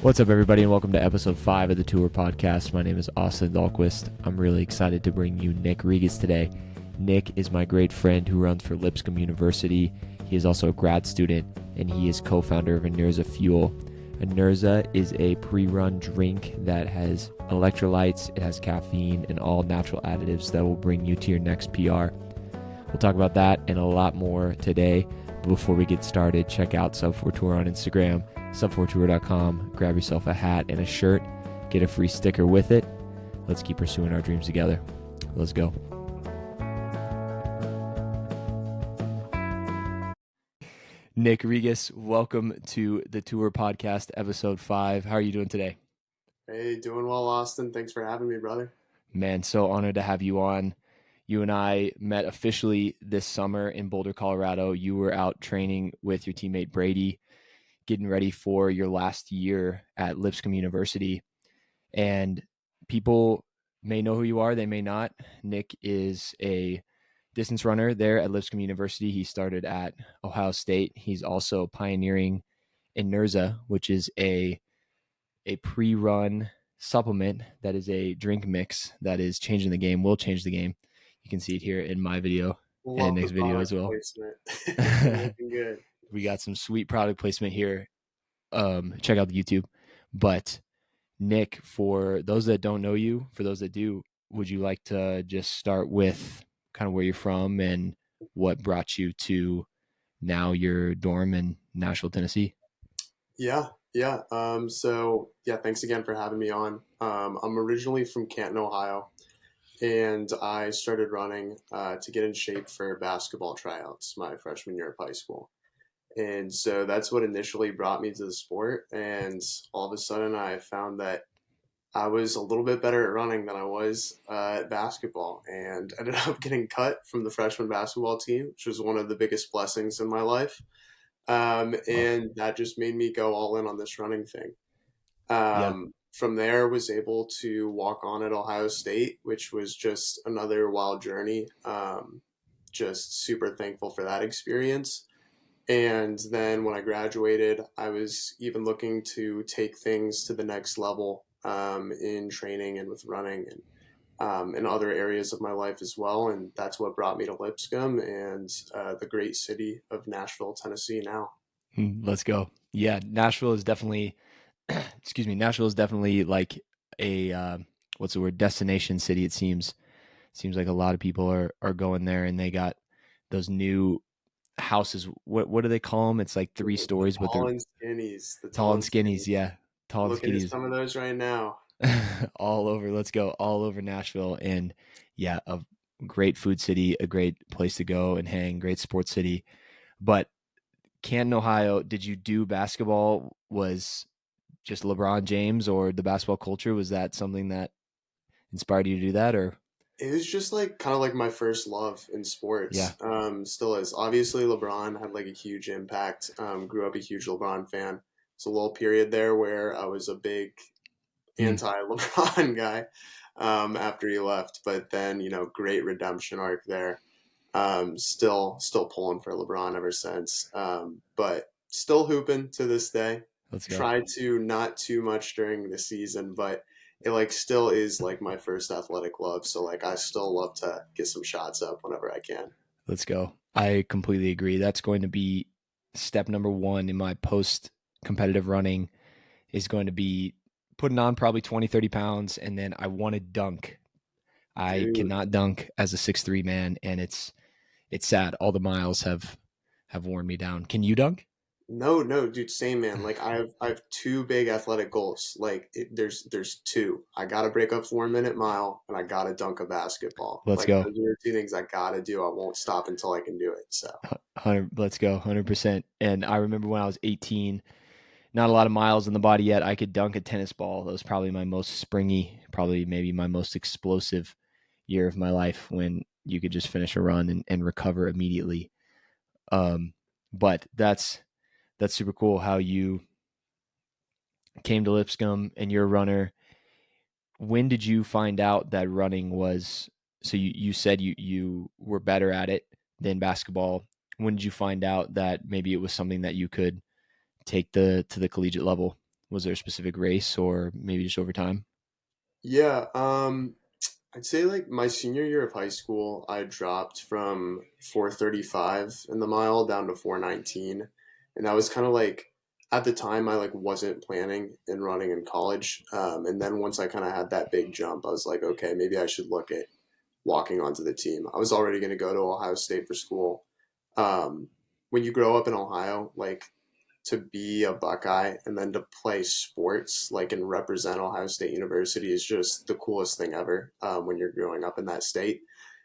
What's up, everybody, and welcome to episode 5 of the Tour Podcast. My name is Austin Dahlquist. I'm really excited to bring you Nick Regas today. Nick is my great friend who runs for Lipscomb University. He is also a grad student, and he is co-founder of Enerza Fuel. Enerza is a pre-run drink that has electrolytes, it has caffeine, and all natural additives that will bring you to your next PR. We'll talk about that and a lot more today. But before we get started, check out Sub4Tour on Instagram, sub4tour.com. Grab yourself a hat and a shirt. Get a free sticker with it. Let's keep pursuing our dreams together. Let's go. Nick Regas, welcome to the Tour Podcast, episode 5. How are you doing today? Hey, doing well, Austin. Thanks for having me, brother. Man, so honored to have you on. You and I met officially this summer in Boulder, Colorado. You were out training with your teammate Brady, getting ready for your last year at Lipscomb University. And people may know who you are, they may not. Nick is a distance runner there at Lipscomb University. He started at Ohio State. He's also pioneering Enerza, which is a pre-run supplement that is a drink mix that is changing the game, will change the game. You can see it here in my video and Nick's video as well. Looking good. We got some sweet product placement here. Check out the YouTube. But Nick, for those that don't know you, for those that do, would you like to just start with kind of where you're from and what brought you to now your dorm in Nashville, Tennessee? Yeah. Thanks again for having me on. I'm originally from Canton, Ohio, and I started running to get in shape for basketball tryouts my freshman year of high school. And so that's what initially brought me to the sport. And all of a sudden I found that I was a little bit better at running than I was at basketball, and ended up getting cut from the freshman basketball team, which was one of the biggest blessings in my life. And that just made me go all in on this running thing. From there, was able to walk on at Ohio State, which was just another wild journey. Just super thankful for that experience. And then when I graduated, I was even looking to take things to the next level in training and with running and in other areas of my life as well. And that's what brought me to Lipscomb and the great city of Nashville, Tennessee now. Let's go. Yeah, Nashville is definitely, Nashville is definitely like a, destination city, it seems. Seems like a lot of people are going there, and they got those new houses. What do they call them? It's like 3 stories, but they're skinnies. The tall and skinnies. Yeah, tall and looking skinnies. At some of those right now. All over. Let's go all over Nashville, and yeah, a great food city, a great place to go and hang, great sports city. But Canton, Ohio, did you do basketball? Was just LeBron James or the basketball culture? Was that something that inspired you to do that, or? It was just like kind of like my first love in sports. Yeah. Still is. Obviously, LeBron had like a huge impact. Grew up a huge LeBron fan. It's a little period there where I was a big anti-LeBron guy after he left. But then, great redemption arc there. Still pulling for LeBron ever since. But still hooping to this day. Let's go. Try to not too much during the season, but it still is like my first athletic love. So I still love to get some shots up whenever I can. Let's go. I completely agree. That's going to be step number 1 in my post competitive running, is going to be putting on probably 20, 30 pounds. And then I want to dunk. I cannot dunk as a 6'3" man. And it's sad. All the miles have worn me down. Can you dunk? No, dude, same, man. I have 2 big athletic goals. There's 2. I gotta break a 4-minute mile, and I gotta dunk a basketball. Let's go. Those are 2 things I gotta do. I won't stop until I can do it. So, let's go, 100%. And I remember when I was 18, not a lot of miles in the body yet. I could dunk a tennis ball. That was probably my most springy, probably maybe my most explosive year of my life, when you could just finish a run and recover immediately. But that's super cool how you came to Lipscomb and you're a runner. When did you find out that running was, so you said you were better at it than basketball. When did you find out that maybe it was something that you could take to the collegiate level? Was there a specific race or maybe just over time? Yeah, I'd say like my senior year of high school, I dropped from 4:35 in the mile down to 4:19, and that was kind of like at the time I like wasn't planning in running in college. And then once I kind of had that big jump, I was like, okay, maybe I should look at walking onto the team. I was already going to go to Ohio State for school. When you grow up in Ohio, like to be a Buckeye and then to play sports like and represent Ohio State University is just the coolest thing ever when you're growing up in that state.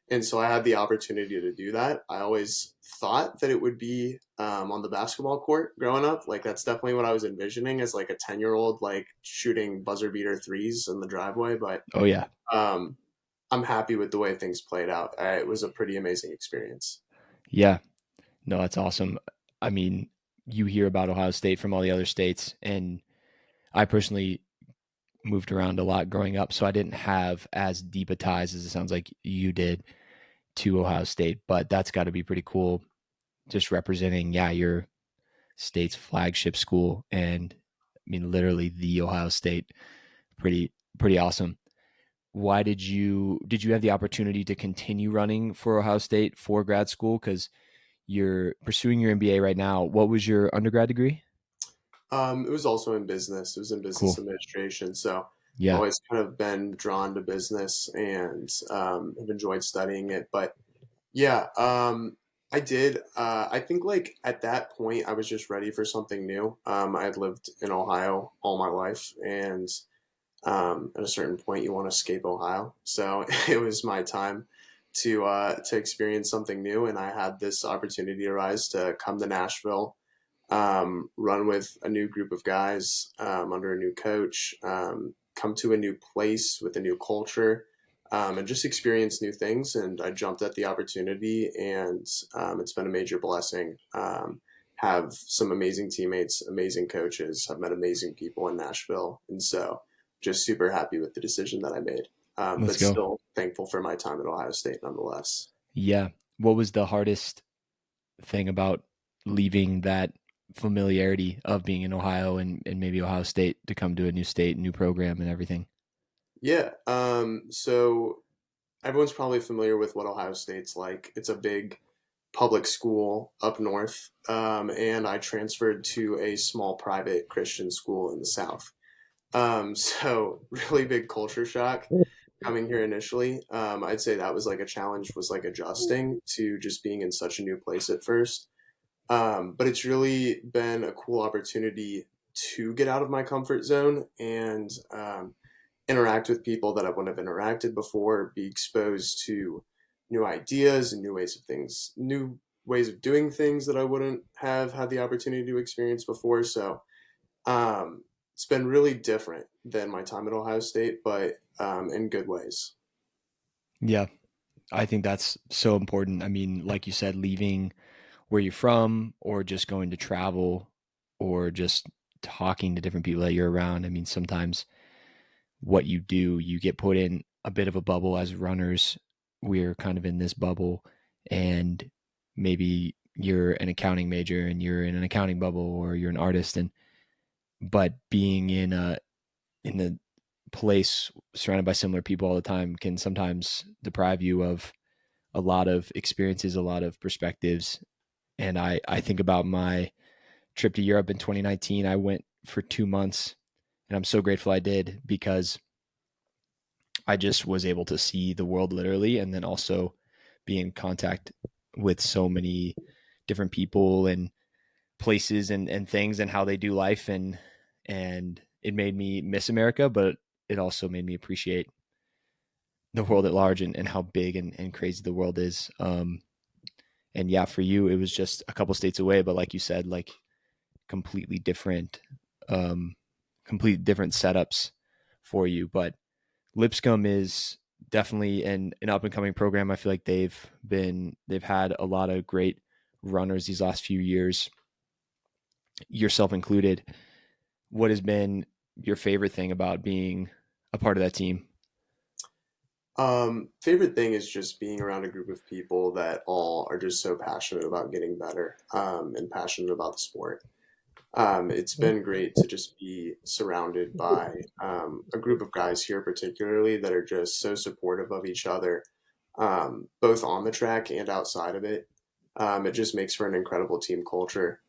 And so I had the opportunity to do that. I always thought that it would be on the basketball court growing up. Like that's definitely what I was envisioning as like a 10-year-old, like shooting buzzer beater threes in the driveway. But Oh yeah. um, I'm happy with the way things played out. It was a pretty amazing experience. Yeah. No, that's awesome. I mean, you hear about Ohio State from all the other states, and I personally moved around a lot growing up, so I didn't have as deep a ties as it sounds like you did to Ohio State, but that's got to be pretty cool just representing, yeah, your state's flagship school and I mean literally the Ohio State. Pretty awesome. Why did you have the opportunity to continue running for Ohio State for grad school? Because you're pursuing your MBA right now. What was your undergrad degree? It was also in business. It was in Cool. business administration. So I've Yeah. always kind of been drawn to business and have enjoyed studying it. But yeah, I did. I think like at that point, I was just ready for something new. I had lived in Ohio all my life, and at a certain point, you want to escape Ohio. So it was my time to experience something new, and I had this opportunity arise to come to Nashville, run with a new group of guys under a new coach, come to a new place with a new culture, and just experience new things. And I jumped at the opportunity, and it's been a major blessing. Have some amazing teammates, amazing coaches, have met amazing people in Nashville. And so just super happy with the decision that I made, Let's but go. still thankful for my time at Ohio State nonetheless. Yeah. What was the hardest thing about leaving that familiarity of being in Ohio and maybe Ohio State to come to a new state, new program and everything? Yeah. So everyone's probably familiar with what Ohio State's like. It's a big public school up north, and I transferred to a small private Christian school in the south. So really big culture shock coming here initially. I'd say that was like a challenge, was like adjusting to just being in such a new place at first. But it's really been a cool opportunity to get out of my comfort zone and interact with people that I wouldn't have interacted before, be exposed to new ideas and new ways of things, new ways of doing things that I wouldn't have had the opportunity to experience before. So it's been really different than my time at Ohio State, but in good ways. Yeah. I think that's so important. I mean, like you said, leaving where you're from or just going to travel or just talking to different people that you're around. I mean, sometimes what you do, you get put in a bit of a bubble as runners. We're kind of in this bubble, and maybe you're an accounting major and you're in an accounting bubble, or you're an artist, and but being in the place surrounded by similar people all the time can sometimes deprive you of a lot of experiences, a lot of perspectives. And I think about my trip to Europe in 2019. I went for 2 months, and I'm so grateful I did because I just was able to see the world literally, and then also be in contact with so many different people and places and things and how they do life. And it made me miss America, but it also made me appreciate the world at large and how big and crazy the world is. And yeah, for you, it was just a couple states away, but like you said, like completely different, um, complete different setups for you. But Lipscomb is definitely an up and coming program. I feel like they've had a lot of great runners these last few years, yourself included. What has been your favorite thing about being a part of that team? Favorite thing is just being around a group of people that all are just so passionate about getting better and passionate about the sport. It's been great to just be surrounded by a group of guys here, particularly that are just so supportive of each other, both on the track and outside of it. It just makes for an incredible team culture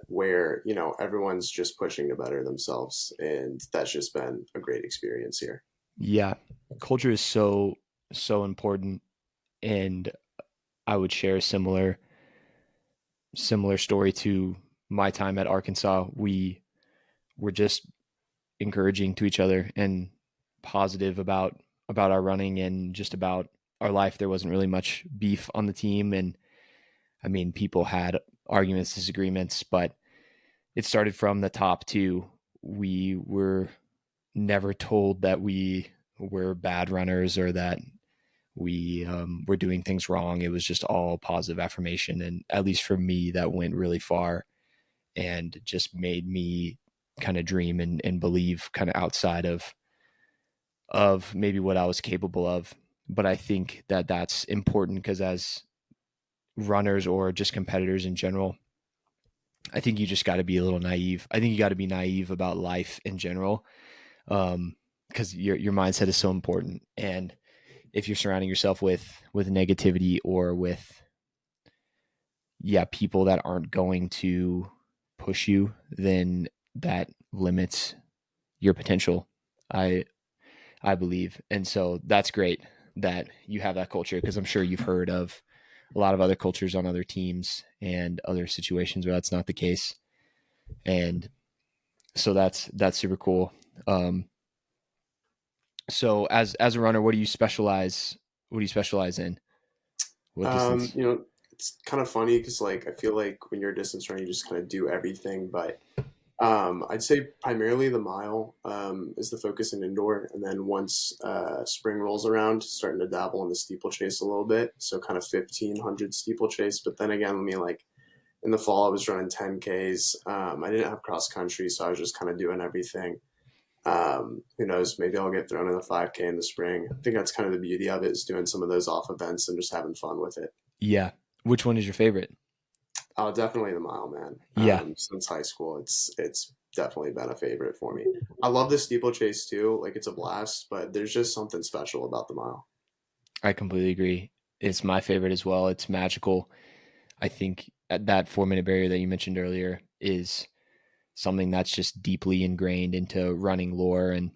where everyone's just pushing to better themselves, and that's just been a great experience here. Yeah, culture is so important, and I would share a similar story to my time at Arkansas. We were just encouraging to each other and positive about our running and just about our life. There wasn't really much beef on the team, and I mean, people had arguments, disagreements, but it started from the top too. We were never told that we were bad runners or that we were doing things wrong. It was just all positive affirmation, and at least for me, that went really far and just made me kind of dream and believe kind of outside of maybe what I was capable of. But I think that that's important because as runners or just competitors in general, I think you just got to be a little naive. I think you got to be naive about life in general, because your mindset is so important. And if you're surrounding yourself with negativity or with people that aren't going to push you, then that limits your potential. I believe. And so that's great that you have that culture, because I'm sure you've heard of a lot of other cultures on other teams and other situations where that's not the case. And so that's super cool. So as a runner, what do you specialize in? What distance? It's kind of funny because like I feel like when you're a distance runner, you just kind of do everything. But I'd say primarily the mile is the focus in indoor, and then once spring rolls around, starting to dabble in the steeplechase a little bit. So kind of 1,500 steeplechase. But then again, like in the fall, I was running 10Ks. I didn't have cross country, so I was just kind of doing everything. Who knows? Maybe I'll get thrown in the 5K in the spring. I think that's kind of the beauty of it, is doing some of those off events and just having fun with it. Yeah. Which one is your favorite? Oh, definitely the mile, man. Yeah. Since high school, it's definitely been a favorite for me. I love the steeplechase too. Like it's a blast, but there's just something special about the mile. I completely agree. It's my favorite as well. It's magical. I think that 4-minute barrier that you mentioned earlier is something that's just deeply ingrained into running lore, and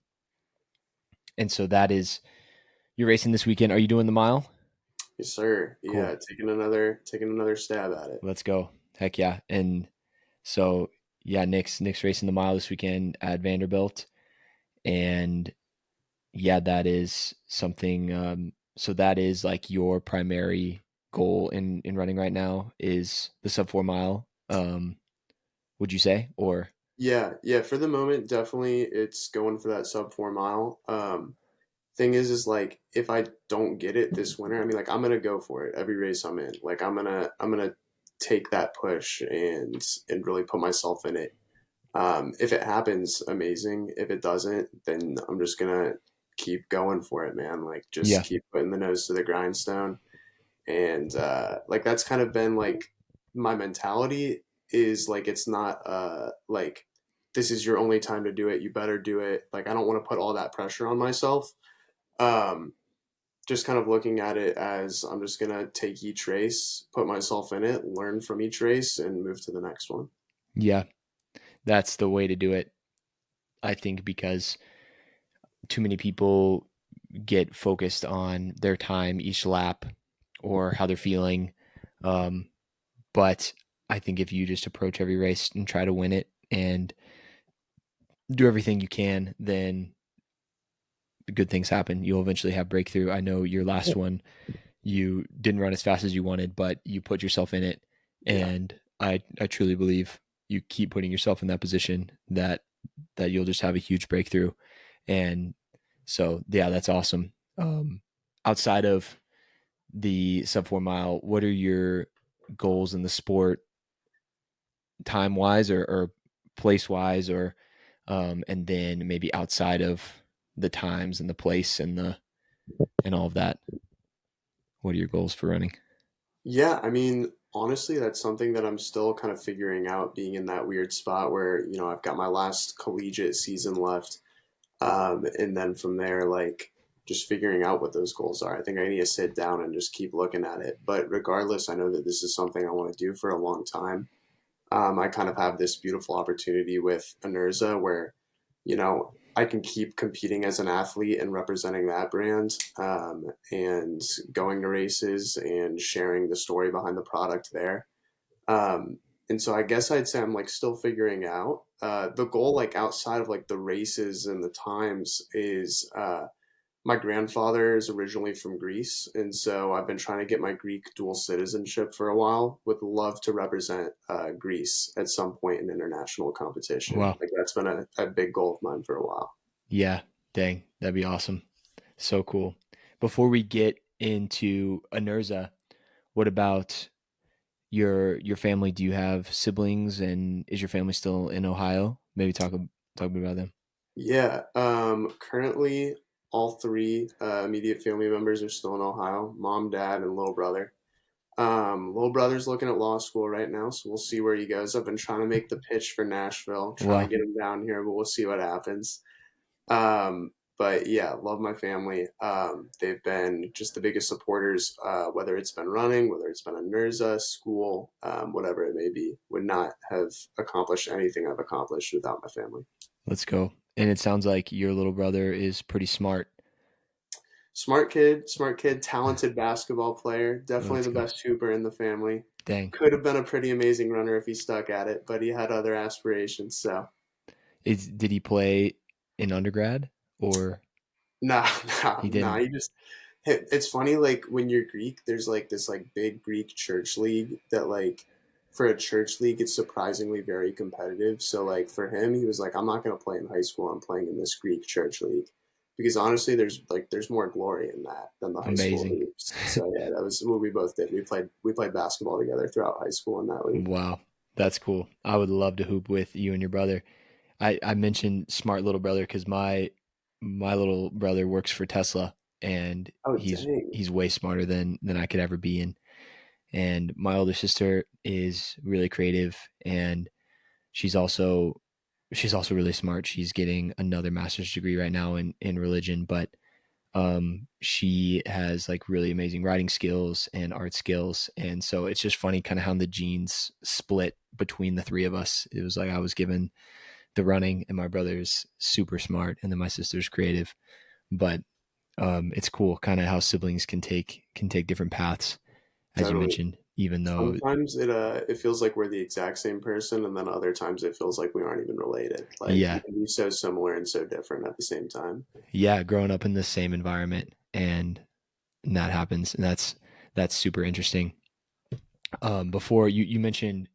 so that is, you're racing this weekend. Are you doing the mile? Yes, sir. Cool. Yeah, taking another stab at it. Let's go. Heck yeah. And so yeah, Nick's racing the mile this weekend at Vanderbilt. And yeah, that is something, so that is like your primary goal in running right now, is the sub 4 mile, would you say? Or Yeah. For the moment, definitely, it's going for that sub 4 mile. Thing is like if I don't get it this winter, I mean, like I'm gonna go for it every race I'm in. Like I'm gonna take that push and really put myself in it. If it happens, amazing. If it doesn't, then I'm just gonna keep going for it, man. Like just yeah, keep putting the nose to the grindstone. And like that's kind of been like my mentality, is like it's not like this is your only time to do it. You better do it. Like I don't want to put all that pressure on myself. Um, just kind of looking at it as I'm just gonna take each race, put myself in it, learn from each race, and move to the next one. yeah, that's the way to do it. I think because too many people get focused on their time each lap or how they're feeling. Um, but I think if you just approach every race and try to win it and do everything you can, then good things happen. You'll eventually have breakthrough. I know your last one, you didn't run as fast as you wanted, but you put yourself in it. Yeah. And I truly believe you keep putting yourself in that position that you'll just have a huge breakthrough. And so, yeah, that's awesome. Outside of the sub 4 mile, what are your goals in the sport, time wise or place wise, or and then maybe outside of the times and the place and all of that? What are your goals for running? Yeah, I mean, Honestly, that's something that I'm still kind of figuring out, being in that weird spot where, I've got my last collegiate season left. And then from there, like just figuring out what those goals are. I think I need to sit down and just keep looking at it. But regardless, I know that this is something I want to do for a long time. I kind of have this beautiful opportunity with Enerza where, I can keep competing as an athlete and representing that brand, and going to races and sharing the story behind the product there. Um, and so I guess I'd say I'm like still figuring out. The goal, like outside of like the races and the times, is my grandfather is originally from Greece, and so I've been trying to get my Greek dual citizenship for a while. Would love to represent Greece at some point in international competition. Wow. Like that's been a big goal of mine for a while. Yeah. Dang. That'd be awesome. So cool. Before we get into Enerza, what about your family? Do you have siblings, and is your family still in Ohio? Maybe talk a bit about them. Yeah, currently all three immediate family members are still in Ohio: mom, dad, and little brother. Little brother's looking at law school right now, so we'll see where he goes. I've been trying to make the pitch for Nashville, trying Wow. to get him down here, but we'll see what happens. But yeah, love my family. They've been just the biggest supporters, whether it's been running, whether it's been a NERZA, school, whatever it may be. Would not have accomplished anything I've accomplished without my family. Let's go. And it sounds like your little brother is pretty smart. Smart kid, talented basketball player, definitely Let's the go. best hooper in the family. Dang. Could have been a pretty amazing runner if he stuck at it, but he had other aspirations. So Did he play in undergrad or nah, nah, he nah. didn't? He just. It's funny, like when you're Greek, there's like this like big Greek church league that like for a church league, it's surprisingly very competitive. So like for him, he was like, I'm not gonna play in high school. I'm playing in this Greek church league because honestly, there's more glory in that than the high school Amazing. leagues. So yeah, that was what we both did. We played basketball together throughout high school in that league. Wow. That's cool. I would love to hoop with you and your brother. I mentioned smart little brother because my little brother works for Tesla, and Oh he's dang. he's way smarter than I could ever be. And my older sister is really creative, and she's also she's also really smart. She's getting another master's degree right now in religion, but she has like really amazing writing skills and art skills. And so it's just funny kind of how the genes split between the three of us. It was like I was given the running, and my brother's super smart, and then my sister's creative. But it's cool kind of how siblings can take different paths, as you Totally. mentioned, even though Sometimes it feels like we're the exact same person, and then other times it feels like we aren't even related. Like you yeah, can be so similar and so different at the same time. yeah, growing up in the same environment, and that happens, and that's super interesting. Before you mentioned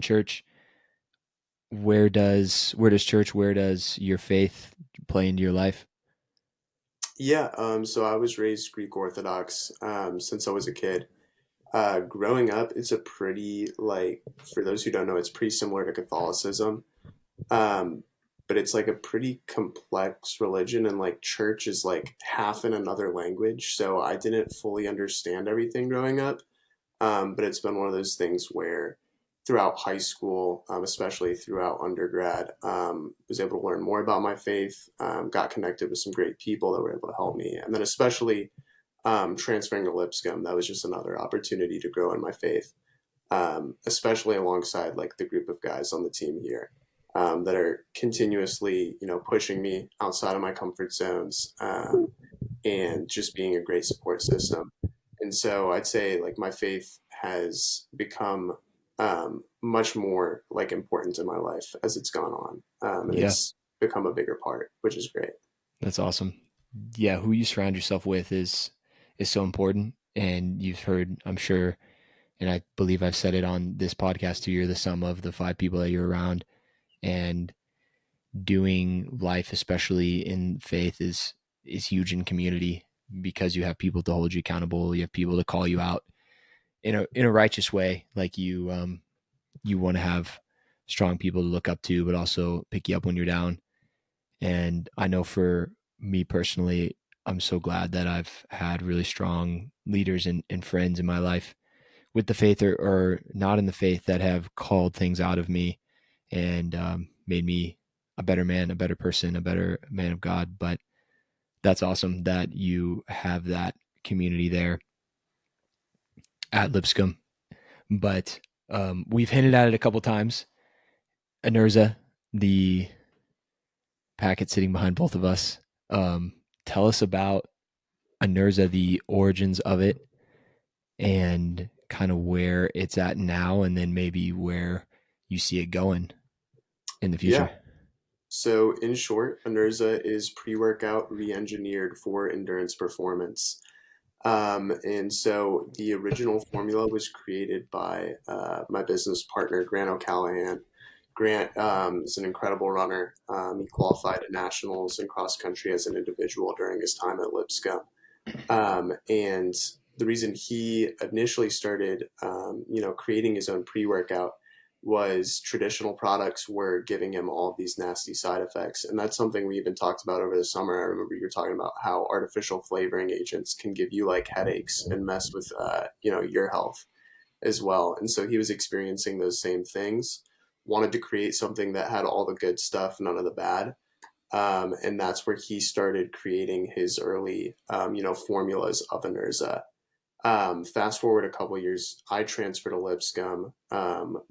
church. Where does your faith play into your life? Yeah, so I was raised Greek Orthodox since I was a kid. Growing up, it's a pretty like for those who don't know, it's pretty similar to Catholicism. Um, but it's like a pretty complex religion, and like church is like half in another language. So I didn't fully understand everything growing up. But it's been one of those things where throughout high school, especially throughout undergrad, was able to learn more about my faith, got connected with some great people that were able to help me. And then, especially transferring to Lipscomb, that was just another opportunity to grow in my faith, especially alongside like the group of guys on the team here. That are continuously, pushing me outside of my comfort zones, and just being a great support system. And so I'd say like my faith has become much more like important in my life as it's gone on, and Yeah, it's become a bigger part, which is great. that's awesome. Yeah, who you surround yourself with is so important. And you've heard, I'm sure, and I believe I've said it on this podcast too. You're the sum of the five people that you're around, and doing life, especially in faith, is huge in community because you have people to hold you accountable. You have people to call you out in a righteous way. Like you want to have strong people to look up to, but also pick you up when you're down. And I know for me personally, I'm so glad that I've had really strong leaders and friends in my life, with the faith or not in the faith that have called things out of me and made me a better man, a better person, a better man of God. But that's awesome that you have that community there at Lipscomb. But we've hinted at it a couple times. Enerza, the packet sitting behind both of us. Tell us about Enerza, the origins of it, and kind of where it's at now, and then maybe where you see it going in the Yeah. future. So in short, Enerza is pre-workout re-engineered for endurance performance. And so the original formula was created by my business partner, Grant O'Callahan. Grant is an incredible runner. He qualified at nationals and cross country as an individual during his time at Lipscomb. And the reason he initially started, creating his own pre-workout was traditional products were giving him all of these nasty side effects. And that's something we even talked about over the summer. I remember you were talking about how artificial flavoring agents can give you like headaches and mess with, your health as well. And so he was experiencing those same things, wanted to create something that had all the good stuff, none of the bad. And that's where he started creating his early, formulas of Enerza. Fast forward a couple years, I transferred to Lipscomb.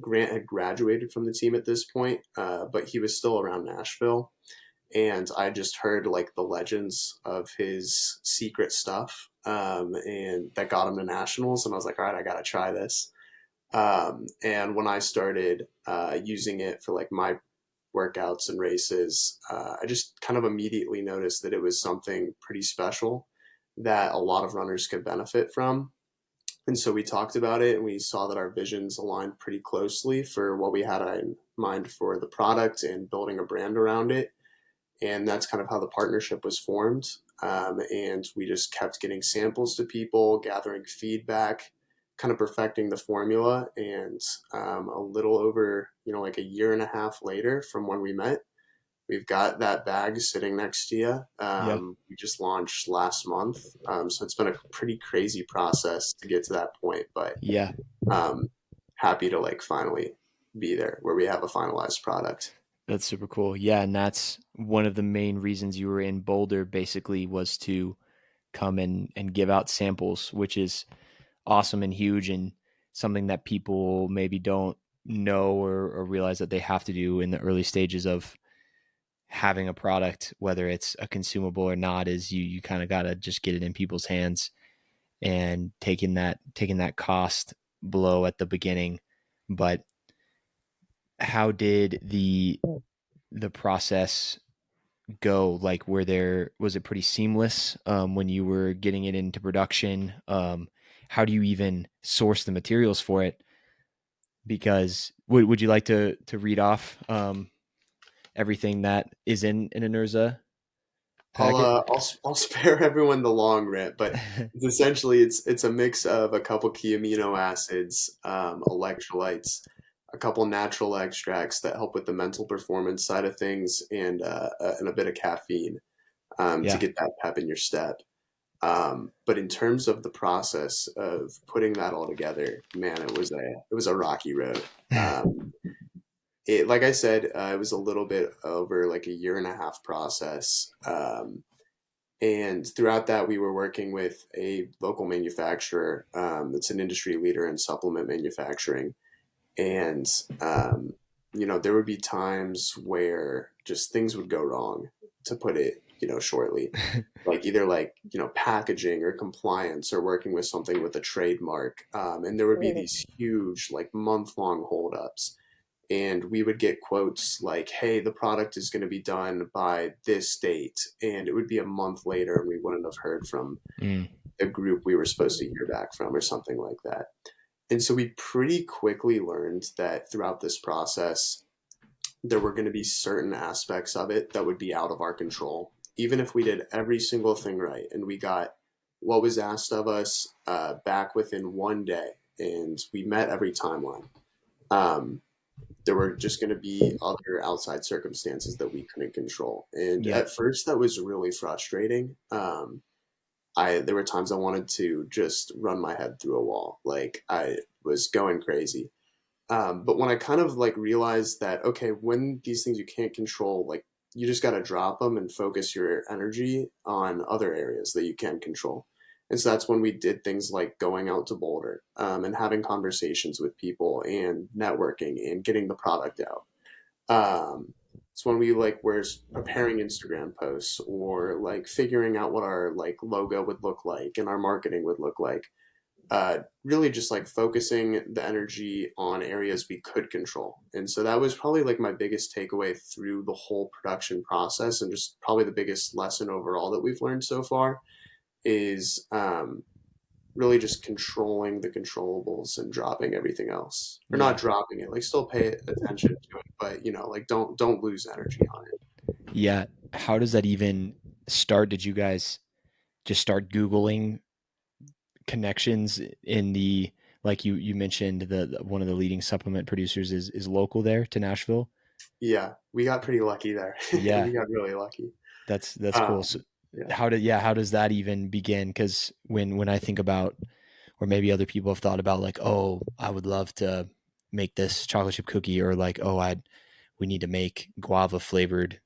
Grant had graduated from the team at this point, but he was still around Nashville. And I just heard like the legends of his secret stuff, and that got him to nationals. And I was like, all right, I got to try this. And when I started using it for like my workouts and races, I just kind of immediately noticed that it was something pretty special that a lot of runners could benefit from. And so we talked about it and we saw that our visions aligned pretty closely for what we had in mind for the product and building a brand around it. And that's kind of how the partnership was formed. And we just kept getting samples to people, gathering feedback, kind of perfecting the formula. And a little over, like a year and a half later from when we met, we've got that bag sitting next to you. Yeah. We just launched last month. So it's been a pretty crazy process to get to that point, but Yeah. happy to like finally be there where we have a finalized product. That's super cool. Yeah. And that's one of the main reasons you were in Boulder basically was to come and give out samples, which is awesome and huge and something that people maybe don't know or realize that they have to do in the early stages of having a product, whether it's a consumable or not, is you kind of got to just get it in people's hands and taking that cost blow at the beginning. But how did the process go? Like, was it pretty seamless when you were getting it into production? How do you even source the materials for it? Because would you like to read off everything that is in an Enerza packet? I'll spare everyone the long rant, but it's a mix of a couple key amino acids, electrolytes, a couple natural extracts that help with the mental performance side of things, and a bit of caffeine to Yeah. get that pep in your step. But in terms of the process of putting that all together, man, it was a rocky road. Like I said, it was a little bit over like a year and a half process. And throughout that, we were working with a local manufacturer that's an industry leader in supplement manufacturing. And, there would be times where just things would go wrong, to put it, shortly. Like either like, packaging or compliance or working with something with a trademark. And there would be these huge, like month-long holdups. And we would get quotes like, hey, the product is going to be done by this date. And it would be a month later and we wouldn't have heard from Mm. the group we were supposed to hear back from or something like that. And so we pretty quickly learned that throughout this process, there were going to be certain aspects of it that would be out of our control. Even if we did every single thing right and we got what was asked of us back within one day and we met every timeline, there were just going to be other outside circumstances that we couldn't control. And Yep. at first, that was really frustrating. There were times I wanted to just run my head through a wall. Like was going crazy. But when I kind of like realized that, okay, when these things you can't control, like you just got to drop them and focus your energy on other areas that you can control. And so that's when we did things like going out to Boulder, and having conversations with people and networking and getting the product out. It's when we like were preparing Instagram posts or like figuring out what our like logo would look like and our marketing would look like. Really just like focusing the energy on areas we could control. And so that was probably like my biggest takeaway through the whole production process, and just probably the biggest lesson overall that we've learned so far is really just controlling the controllables and dropping everything else, or Yeah. not dropping it, like still pay attention to it, but like don't lose energy on it. Yeah. How does that even start? Did you guys just start Googling connections in the, like you mentioned one of the leading supplement producers is local there to Nashville? Yeah, we got pretty lucky there. Yeah. We got really lucky. That's cool. um So yeah. how does that even begin? Because when I think about, or maybe other people have thought about, like, oh, I would love to make this chocolate chip cookie, or like, oh, we need to make guava flavored,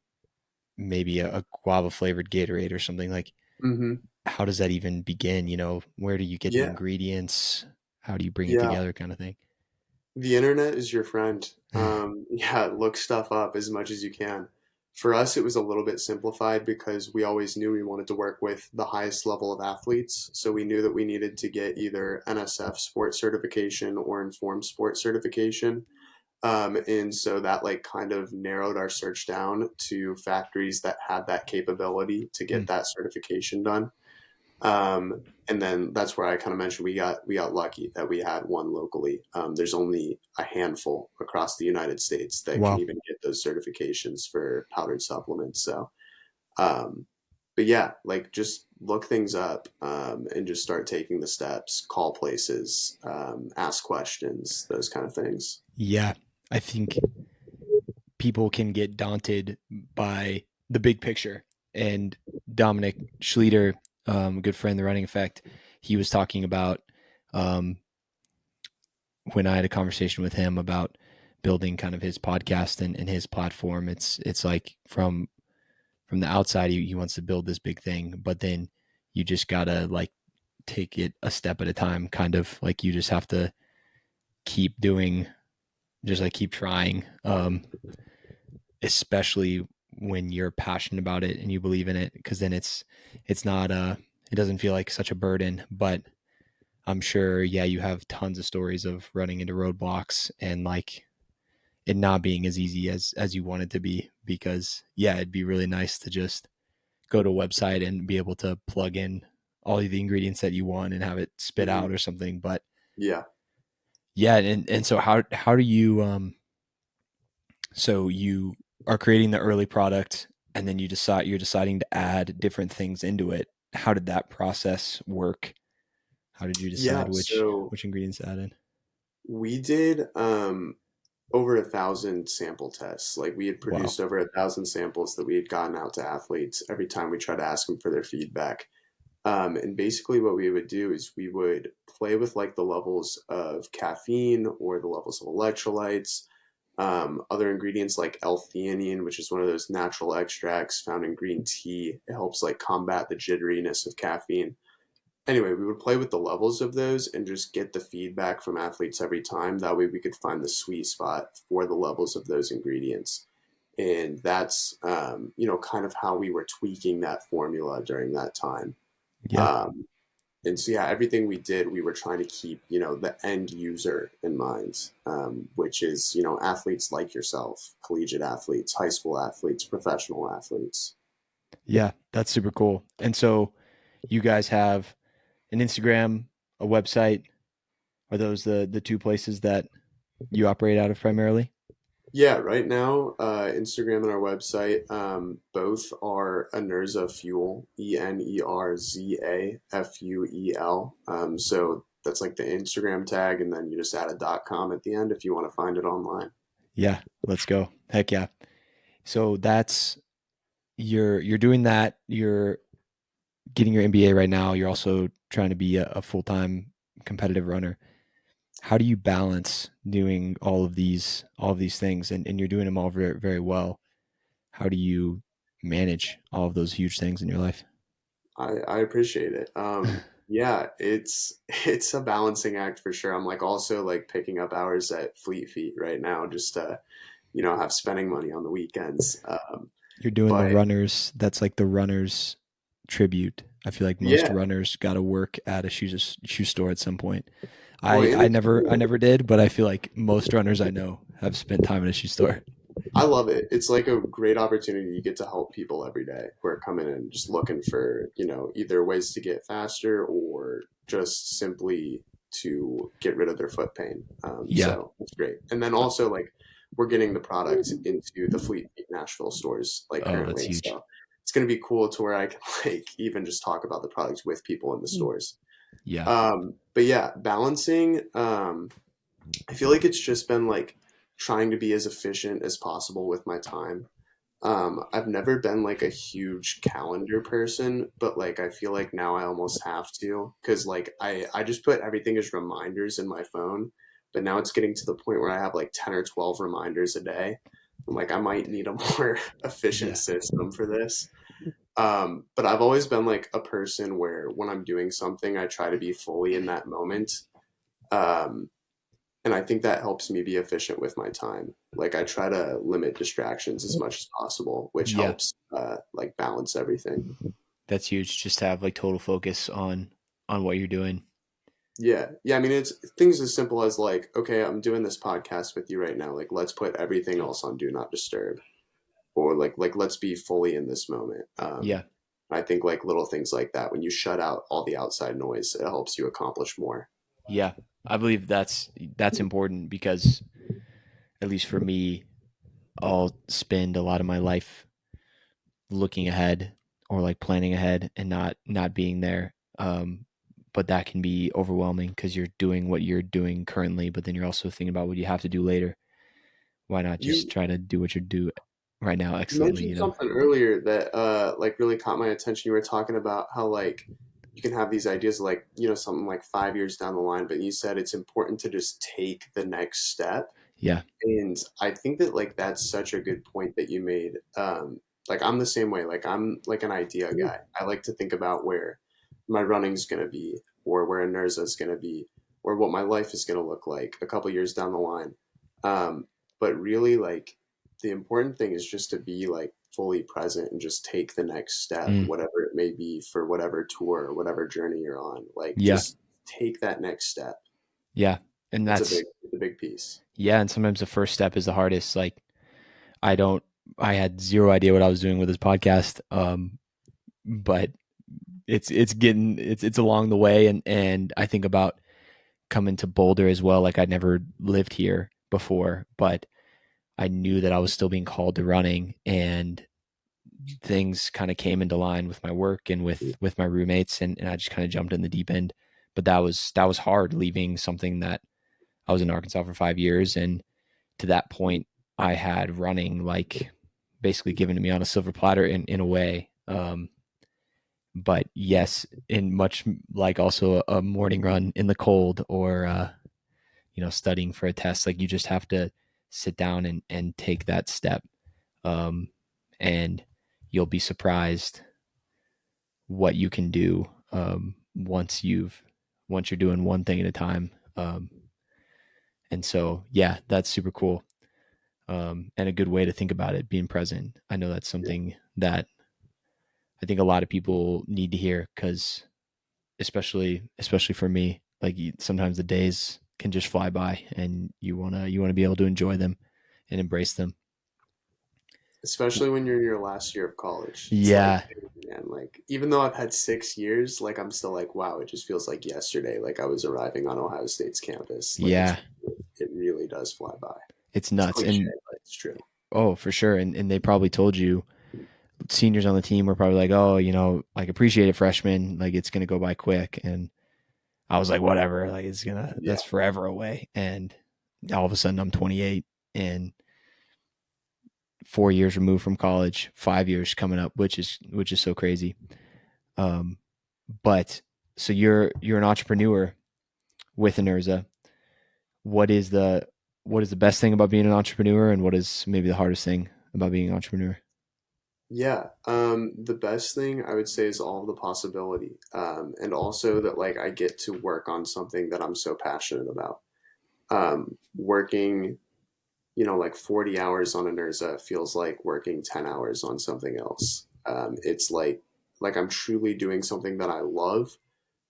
maybe a guava flavored Gatorade or something. Like, Hmm. how does that even begin? Where do you get the Yeah. ingredients? How do you bring it Yeah, together, kind of thing? the internet is your friend. Yeah, look stuff up as much as you can. For us, it was a little bit simplified because we always knew we wanted to work with the highest level of athletes. So we knew that we needed to get either NSF sports certification or Informed sports certification. And so that like kind of narrowed our search down to factories that had that capability to Hmm. get that certification done. And then that's where I kind of mentioned we got lucky that we had one locally. There's only a handful across the United States that can Wow. even get those certifications for powdered supplements. So, um, but yeah, like just look things up, and just start taking the steps, call places, ask questions, those kind of things. Yeah, I think people can get daunted by the big picture. And Dominic Schluter, a good friend, the Running Effect, he was talking about, um, when I had a conversation with him about building kind of his podcast and his platform. It's like from the outside, he wants to build this big thing, but then you just gotta like take it a step at a time. Kind of like you just have to keep doing, just like keep trying. Especially when you're passionate about it and you believe in it, because then it's not it doesn't feel like such a burden. But I'm sure, yeah, you have tons of stories of running into roadblocks and like it not being as easy as you want it to be, because yeah, it'd be really nice to just go to a website and be able to plug in all of the ingredients that you want and have it spit Hmm. out or something. But Yeah. yeah, and so how do you so you are creating the early product, and then you're deciding to add different things into it. How did that process work? How did you Yeah. decide So which ingredients to add in? we did over 1,000 sample tests. Like we had Wow. produced over 1,000 samples that we had gotten out to athletes every time we tried to ask them for their feedback. And basically, what we would do is we would play with like the levels of caffeine or the levels of electrolytes, other ingredients like L-theanine, which is one of those natural extracts found in green tea. It helps like combat the jitteriness of caffeine. Anyway, we would play with the levels of those and just get the feedback from athletes every time. That way, we could find the sweet spot for the levels of those ingredients. And that's, kind of how we were tweaking that formula during that time. Yeah. Um, and so, yeah, everything we did, we were trying to keep, the end user in mind, which is, athletes like yourself, collegiate athletes, high school athletes, professional athletes. Yeah, that's super cool. And so you guys have an Instagram, a website. Are those the two places that you operate out of primarily? Yeah, right now, Instagram and our website, both are Enerza Fuel, ENERZAFUEL. So that's like the Instagram tag, and then you just add a .com at the end if you want to find it online. Yeah, let's go. Heck yeah. So that's, you're doing that. You're getting your MBA right now. You're also trying to be a full-time competitive runner. How do you balance doing all of these things, and you're doing them all very, very well? How do you manage all of those huge things in your life? I appreciate it. Yeah, it's a balancing act for sure. I'm like also like picking up hours at Fleet Feet right now just to, have spending money on the weekends. You're doing the But runners. That's like the runners tribute. I feel like most yeah, runners got to work at a shoe store at some point. well, and it's I cool. never did, but I feel like most runners I know have spent time in a shoe store. I love it. It's like a great opportunity. You get to help people every day who are coming in just looking for, either ways to get faster or just simply to get rid of their foot pain. Yeah. So it's great. And then also like we're getting the product into the Fleet Feet Nashville stores like Oh, that's currently. huge. So it's going to be cool to where I can like even just talk about the products with people in the stores. Yeah. But yeah, balancing. I feel like it's just been like trying to be as efficient as possible with my time. I've never been like a huge calendar person, but like I feel like now I almost have to because like I just put everything as reminders in my phone, but now it's getting to the point where I have like 10 or 12 reminders a day. I'm like I might need a more efficient Yeah. system for this. But I've always been like a person where when I'm doing something, I try to be fully in that moment. Um, and I think that helps me be efficient with my time. Like I try to limit distractions as much as possible, which Yeah. helps like balance everything. That's huge. Just to have like total focus on what you're doing. Yeah. Yeah, I mean it's things as simple as like, okay, I'm doing this podcast with you right now. Like let's put everything else on do not disturb. Or like let's be fully in this moment. Yeah. I think like little things like that, when you shut out all the outside noise, it helps you accomplish more. Yeah. I believe that's important because at least for me, I'll spend a lot of my life looking ahead or like planning ahead and not being there. But that can be overwhelming because you're doing what you're doing currently, but then you're also thinking about what you have to do later. Why not just You try to do what you do right now You excellently, mentioned you know? something earlier that like really caught my attention. You were talking about how like you can have these ideas like, something like 5 years down the line, but you said it's important to just take the next step. Yeah. And I think that like that's such a good point that you made. Like I'm the same way. Like I'm like an idea guy. I like to think about where my running's gonna be or where Enerza is gonna be or what my life is gonna look like a couple years down the line. But really like the important thing is just to be like fully present and just take the next step, Mm, whatever it may be for whatever tour or whatever journey you're on. Like yeah. just take that next step. Yeah. And It's a big piece. yeah. And sometimes the first step is the hardest. Like, I don't, I had zero idea what I was doing with this podcast. But it's along the way. And I think about coming to Boulder as well. Like, I'd never lived here before, but I knew that I was still being called to running, and things kind of came into line with my work and with my roommates, and I just kind of jumped in the deep end. But that was hard, leaving something that I was in Arkansas for 5 years, and to that point I had running like basically given to me on a silver platter in a way. But yes, in much like also a morning run in the cold or studying for a test, like you just have to sit down and take that step. And you'll be surprised what you can do once you're doing one thing at a time. And so yeah, that's super cool. And a good way to think about it, being present. I know that's something that I think a lot of people need to hear, because especially for me, like sometimes the days can just fly by, and you wanna be able to enjoy them and embrace them. Especially when you're in your last year of college. It's like, Yeah, man, like even though I've had 6 years, like I'm still like, wow, it just feels like yesterday. Like I was arriving on Ohio State's campus. Like yeah, it really does fly by. it's It's nuts. cliche, And but it's true. oh, for sure. And they probably told you, seniors on the team were probably like, oh, like, appreciate it, freshmen, like it's gonna go by quick. And I was like, whatever, like Yeah. that's forever away. And all of a sudden I'm 28 and 4 years removed from college, 5 years coming up, which is so crazy. But so you're an entrepreneur with Enerza. what is the best thing about being an entrepreneur, and what is maybe the hardest thing about being an entrepreneur? Yeah, the best thing I would say is all of the possibility, and also that like I get to work on something that I'm so passionate about. Working, like 40 hours on a Enerza feels like working 10 hours on something else. It's like I'm truly doing something that I love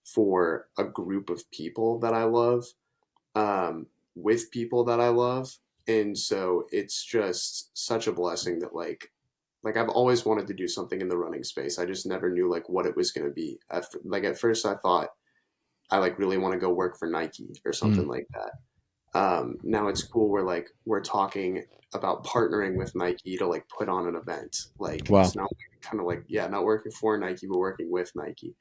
for a group of people that I love, with people that I love. And so it's just such a blessing that like I've always wanted to do something in the running space. I just never knew like what it was going to be. At first I thought I like really want to go work for Nike or Mm, something like that. Now it's cool. We're talking about partnering with Nike to like put on an event. Like wow. it's not kind of like, yeah, not working for Nike, but working with Nike.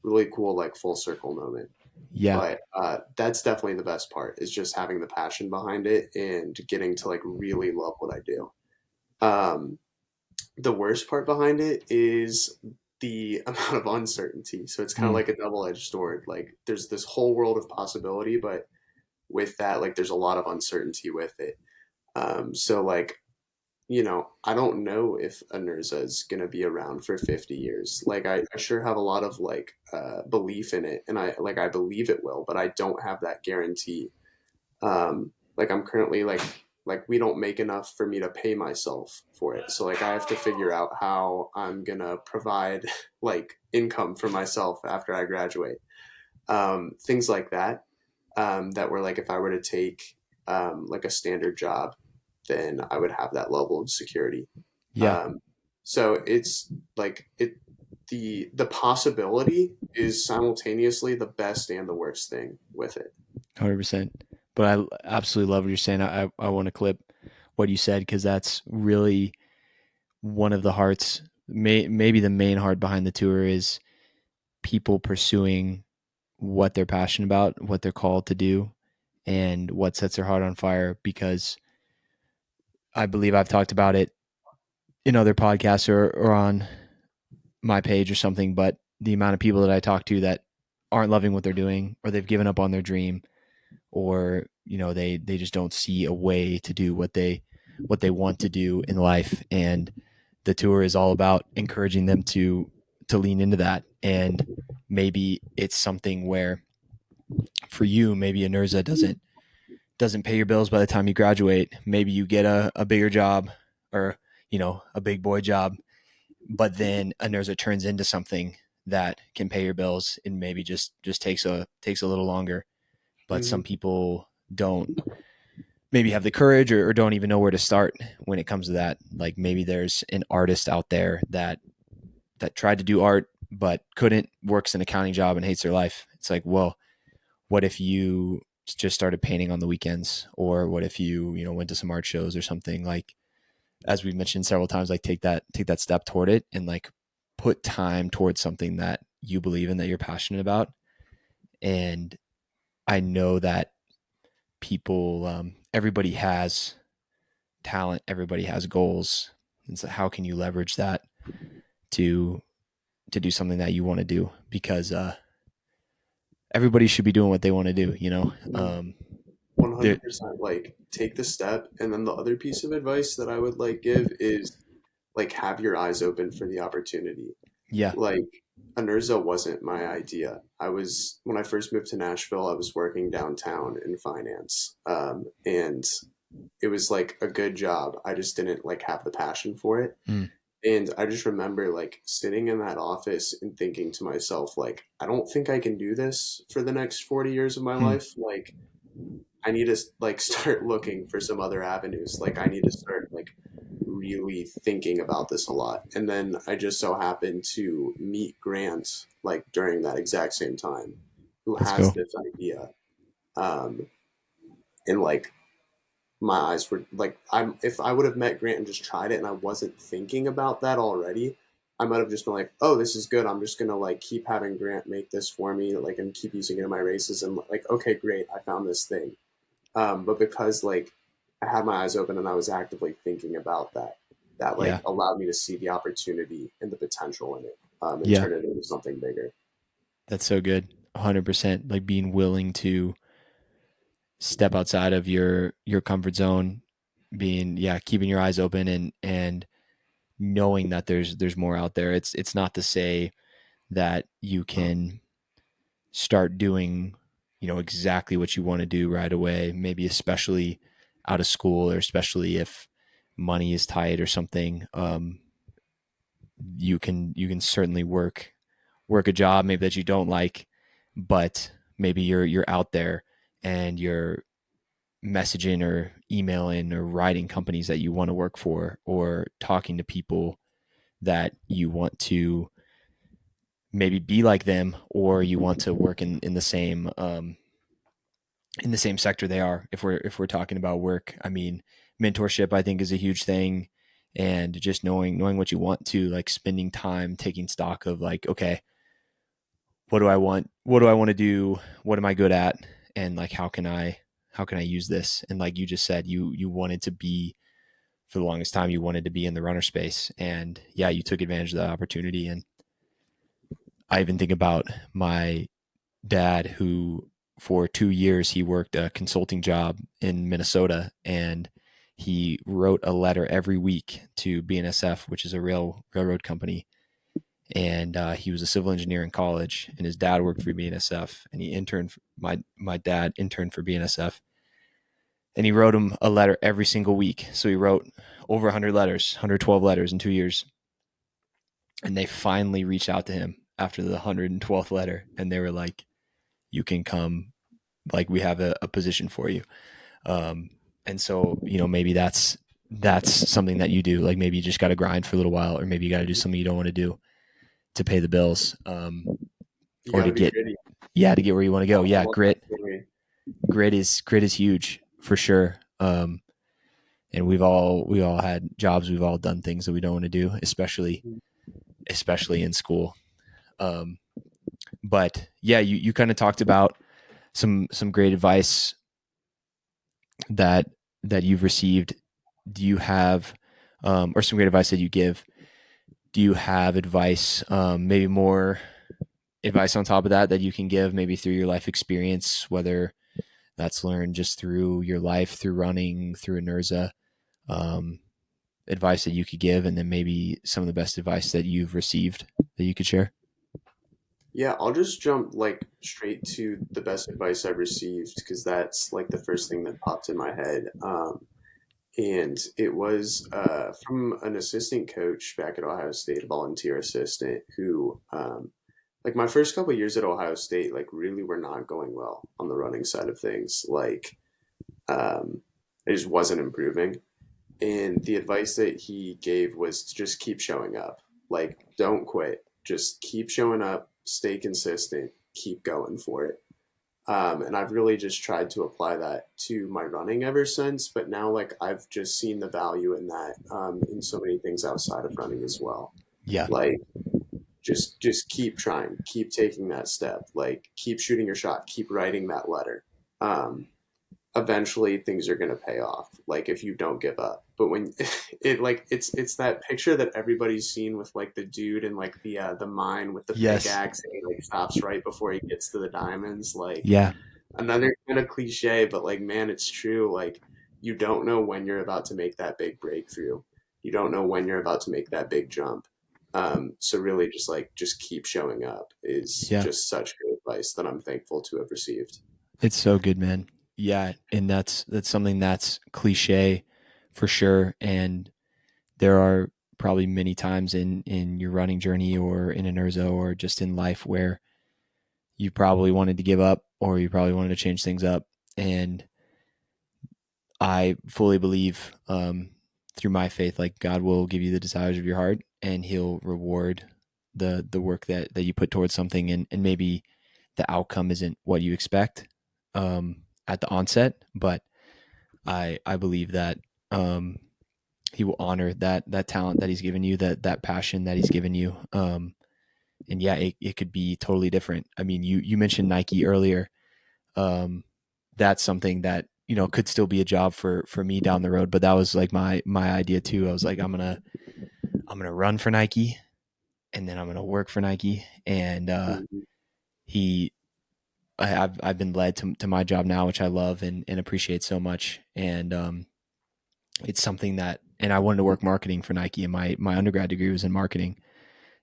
Really cool, like full circle moment. Yeah, But that's definitely the best part is just having the passion behind it and getting to like really love what I do. Um, the worst part behind it is the amount of uncertainty. So it's kind of mm, like a double-edged sword. Like there's this whole world of possibility, but with that, like there's a lot of uncertainty with it. So like, I don't know if Enerza is gonna be around for 50 years. Like I sure have a lot of like belief in it, and I believe it will, but I don't have that guarantee. Like I'm currently like we don't make enough for me to pay myself for it. So like I have to figure out how I'm gonna provide like income for myself after I graduate. Things like that. That were like if I were to take like a standard job, then I would have that level of security. yeah, Um, so it's like the possibility is simultaneously the best and the worst thing with it. 100%. But I absolutely love what you're saying. I want to clip what you said because that's really one of the hearts, maybe the main heart behind the tour is people pursuing what they're passionate about, what they're called to do, and what sets their heart on fire. Because I believe I've talked about it in other podcasts or on my page or something, but the amount of people that I talk to that aren't loving what they're doing, or they've given up on their dream, or they just don't see a way to do what they want to do in life. And the tour is all about encouraging them to lean into that. And maybe it's something where for you, maybe a Nerza doesn't pay your bills by the time you graduate. Maybe you get a bigger job, or a big boy job, but then a Nerza turns into something that can pay your bills, and maybe just takes a little longer. But Hmm. some people don't maybe have the courage, or don't even know where to start when it comes to that. Like maybe there's an artist out there that tried to do art but couldn't, works an accounting job and hates their life. It's like, well, what if you just started painting on the weekends? Or what if you went to some art shows or something? Like, as we've mentioned several times, like take that step toward it, and like put time towards something that you believe in, that you're passionate about. And I know that people, everybody has talent, everybody has goals. And so how can you leverage that to do something that you want to do? Because everybody should be doing what they want to do, there 100%. Like take the step, and then the other piece of advice that I would like give is like have your eyes open for the opportunity. yeah. Like Enerza wasn't my idea. When I first moved to Nashville, I was working downtown in finance, and it was like a good job. I just didn't like have the passion for it. Mm, And I just remember like sitting in that office and thinking to myself, like, I don't think I can do this for the next 40 years of my mm, life. Like, I need to like start looking for some other avenues. Like, I need to start like really thinking about this a lot. And then I just so happened to meet Grant like during that exact same time, who let's has go. this idea. Um, and like my eyes were like I'm if I would have met Grant and just tried it and I wasn't thinking about that already, I might have just been like, oh, this is good. I'm just gonna like keep having Grant make this for me, like and keep using it in my races and like, okay, great, I found this thing. But because like I had my eyes open and I was actively thinking about that, that like Yeah. allowed me to see the opportunity and the potential in it, and Yeah. turn it into something bigger. That's so good. 100%. Like being willing to step outside of your comfort zone, keeping your eyes open and knowing that there's more out there. It's not to say that you can start doing, exactly what you want to do right away, maybe especially out of school, or especially if money is tight or something. You can certainly work a job maybe that you don't like, but maybe you're out there and you're messaging or emailing or writing companies that you want to work for, or talking to people that you want to maybe be like them, or you want to work in the same sector they are. If we're talking about work, I mean, mentorship I think is a huge thing, and just knowing what you want to, like, spending time taking stock of, like, okay, what do I want? What do I want to do? What am I good at? And, like, how can I use this? And like you just said, you wanted to be, for the longest time, you wanted to be in the runner space, and yeah, you took advantage of that opportunity. And I even think about my dad, who for 2 years he worked a consulting job in Minnesota, and he wrote a letter every week to BNSF, which is a railroad company. And he was a civil engineer in college, and his dad worked for BNSF, and he interned. My dad interned for BNSF, and he wrote him a letter every single week. So he wrote over 100 letters, 112 letters in 2 years. And they finally reached out to him after the 112th letter, and they were like, "You can come. Like, we have a position for you." And so, maybe that's something that you do. Like, maybe you just got to grind for a little while, or maybe you got to do something you don't want to do to pay the bills, You or got to to be get, gritty. to get where you want to go. Yeah, Almost grit. like Grit is huge for sure. And we all had jobs, we've all done things that we don't want to do, especially in school. Um, but yeah, you kind of talked about some great advice that you've received. Do you have, or some great advice that you give? Do you have advice, maybe more advice on top of that you can give, maybe through your life experience, whether that's learned just through your life, through running, through Enerza, um, advice that you could give, and then maybe some of the best advice that you've received that you could share? Yeah, I'll just jump like straight to the best advice I've received because that's like the first thing that popped in my head. And it was from an assistant coach back at Ohio State, a volunteer assistant who, like my first couple of years at Ohio State, like really were not going well on the running side of things. Like, I just wasn't improving. And the advice that he gave was to just keep showing up. Like, don't quit. Just keep showing up, stay consistent, keep going for it. And I've really just tried to apply that to my running ever since. But now, like, I've just seen the value in that in so many things outside of running as well. Yeah. Like, just keep trying, keep taking that step. Like, keep shooting your shot, keep writing that letter. Um, Eventually things are going to pay off, like if you don't give up. But when it's that picture that everybody's seen with like the dude in like the mine with the Yes. pickaxe, and he like stops right before he gets to the diamonds. Like, Yeah. another kind of cliche, but like, man, it's true. Like, you don't know when you're about to make that big breakthrough. You don't know when you're about to make that big jump. So really just keep showing up is Yeah. just such good advice that I'm thankful to have received. It's so good, man. Yeah, and that's something that's cliche for sure. And there are probably many times in your running journey, or in an Urzo, or just in life, where you probably wanted to give up, or you probably wanted to change things up. And I fully believe, through my faith, like, God will give you the desires of your heart, and He'll reward the work that you put towards something. And maybe the outcome isn't what you expect, at the onset, but I believe that, He will honor that talent that He's given you, that passion that He's given you. And yeah, it could be totally different. I mean, you mentioned Nike earlier. That's something that, could still be a job for me down the road, but that was like my idea too. I was like, I'm gonna run for Nike, and then I'm gonna work for Nike. And Mhm. he I've been led to my job now, which I love and appreciate so much. And it's something that, and I wanted to work marketing for Nike, and my undergrad degree was in marketing.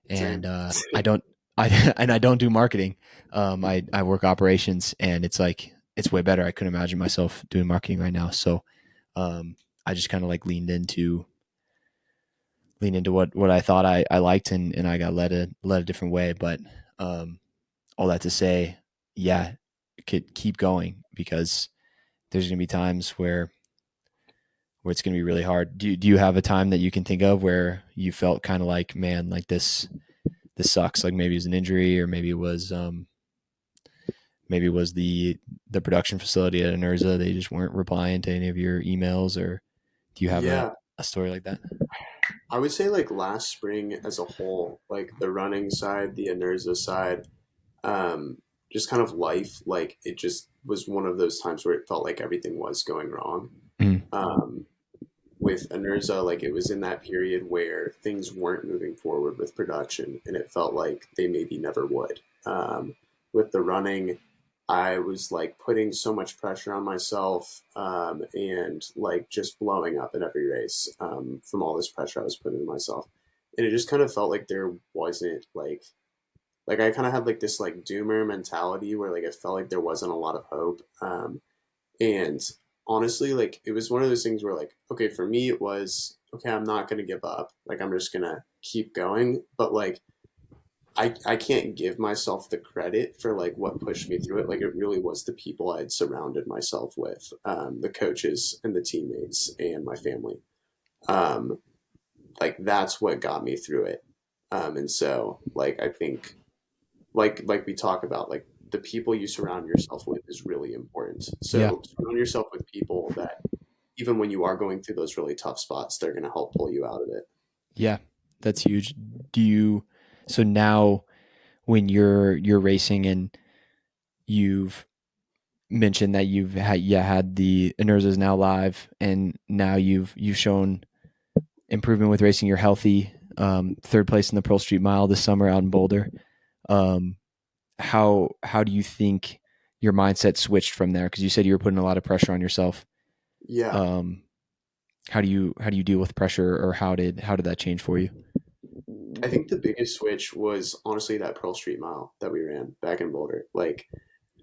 And Same. I don't, I don't do marketing. I work operations, and it's like, it's way better. I couldn't imagine myself doing marketing right now. So I just kind of like leaned into what I thought I liked, and I got led a different way. But all that to say, yeah, could keep going, because there's going to be times where it's going to be really hard. Do you have a time that you can think of where you felt kind of like, man, like this sucks? Like maybe it was an injury, or maybe it was the production facility at Enerza. They just weren't replying to any of your emails, or do you have Yeah, a story like that? I would say like last spring as a whole, like the running side, the Enerza side, um, just kind of life, like it just was one of those times where it felt like everything was going wrong. Mm. Um, with Enerza, like it was in that period where things weren't moving forward with production, and it felt like they maybe never would. With the running, I was like putting so much pressure on myself, and like just blowing up in every race, from all this pressure I was putting on myself. And it just kind of felt like there wasn't like I kind of had like this like doomer mentality where like it felt like there wasn't a lot of hope. And honestly, like it was one of those things where like, okay, for me it was okay, I'm not gonna give up. Like I'm just gonna keep going. But like I can't give myself the credit for like what pushed me through it. Like it really was the people I'd surrounded myself with, the coaches and the teammates and my family. Um, like that's what got me through it. And so like I think like we talk about, like the people you surround yourself with is really important. Yeah. So surround yourself with people that even when you are going through those really tough spots, they're going to help pull you out of it. Yeah, that's huge. So now when you're racing, and you've mentioned that you've had the Enerza's now live, and now you've shown improvement with racing. You're healthy. Third place in the Pearl Street Mile this summer out in Boulder. Um, how do you think your mindset switched from there? Because you said you were putting a lot of pressure on yourself. Yeah. Um, how do you deal with pressure, or how did that change for you? I think the biggest switch was honestly that Pearl Street Mile that we ran back in Boulder. Like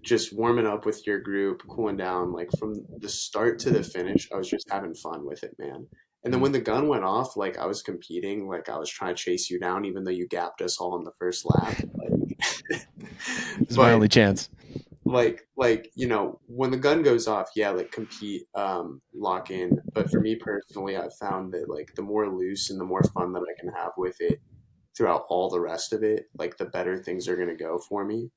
just warming up with your group, cooling down, like from the start to the finish, I was just having fun with it, man. And then Mm. when the gun went off, like I was competing, like I was trying to chase you down, even though you gapped us all in the first lap. Like, This is my but only chance. like when the gun goes off, yeah, like compete, lock in. But for me personally, I've found that like the more loose and the more fun that I can have with it throughout all the rest of it, like the better things are going to go for me.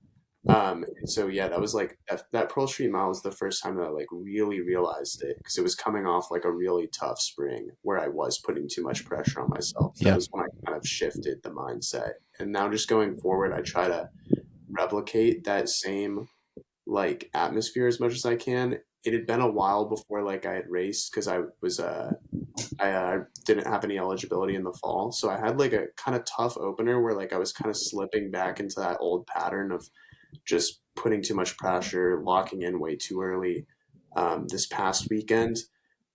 And so yeah, that was like that Pearl Street Mile was the first time that I like really realized it, because it was coming off like a really tough spring where I was putting too much pressure on myself. That Yeah. was when I kind of shifted the mindset. And now just going forward, I try to replicate that same like atmosphere as much as I can. It had been a while before like I had raced, because I didn't have any eligibility in the fall, so I had like a kind of tough opener where like I was kind of slipping back into that old pattern of just putting too much pressure, locking in way too early, this past weekend.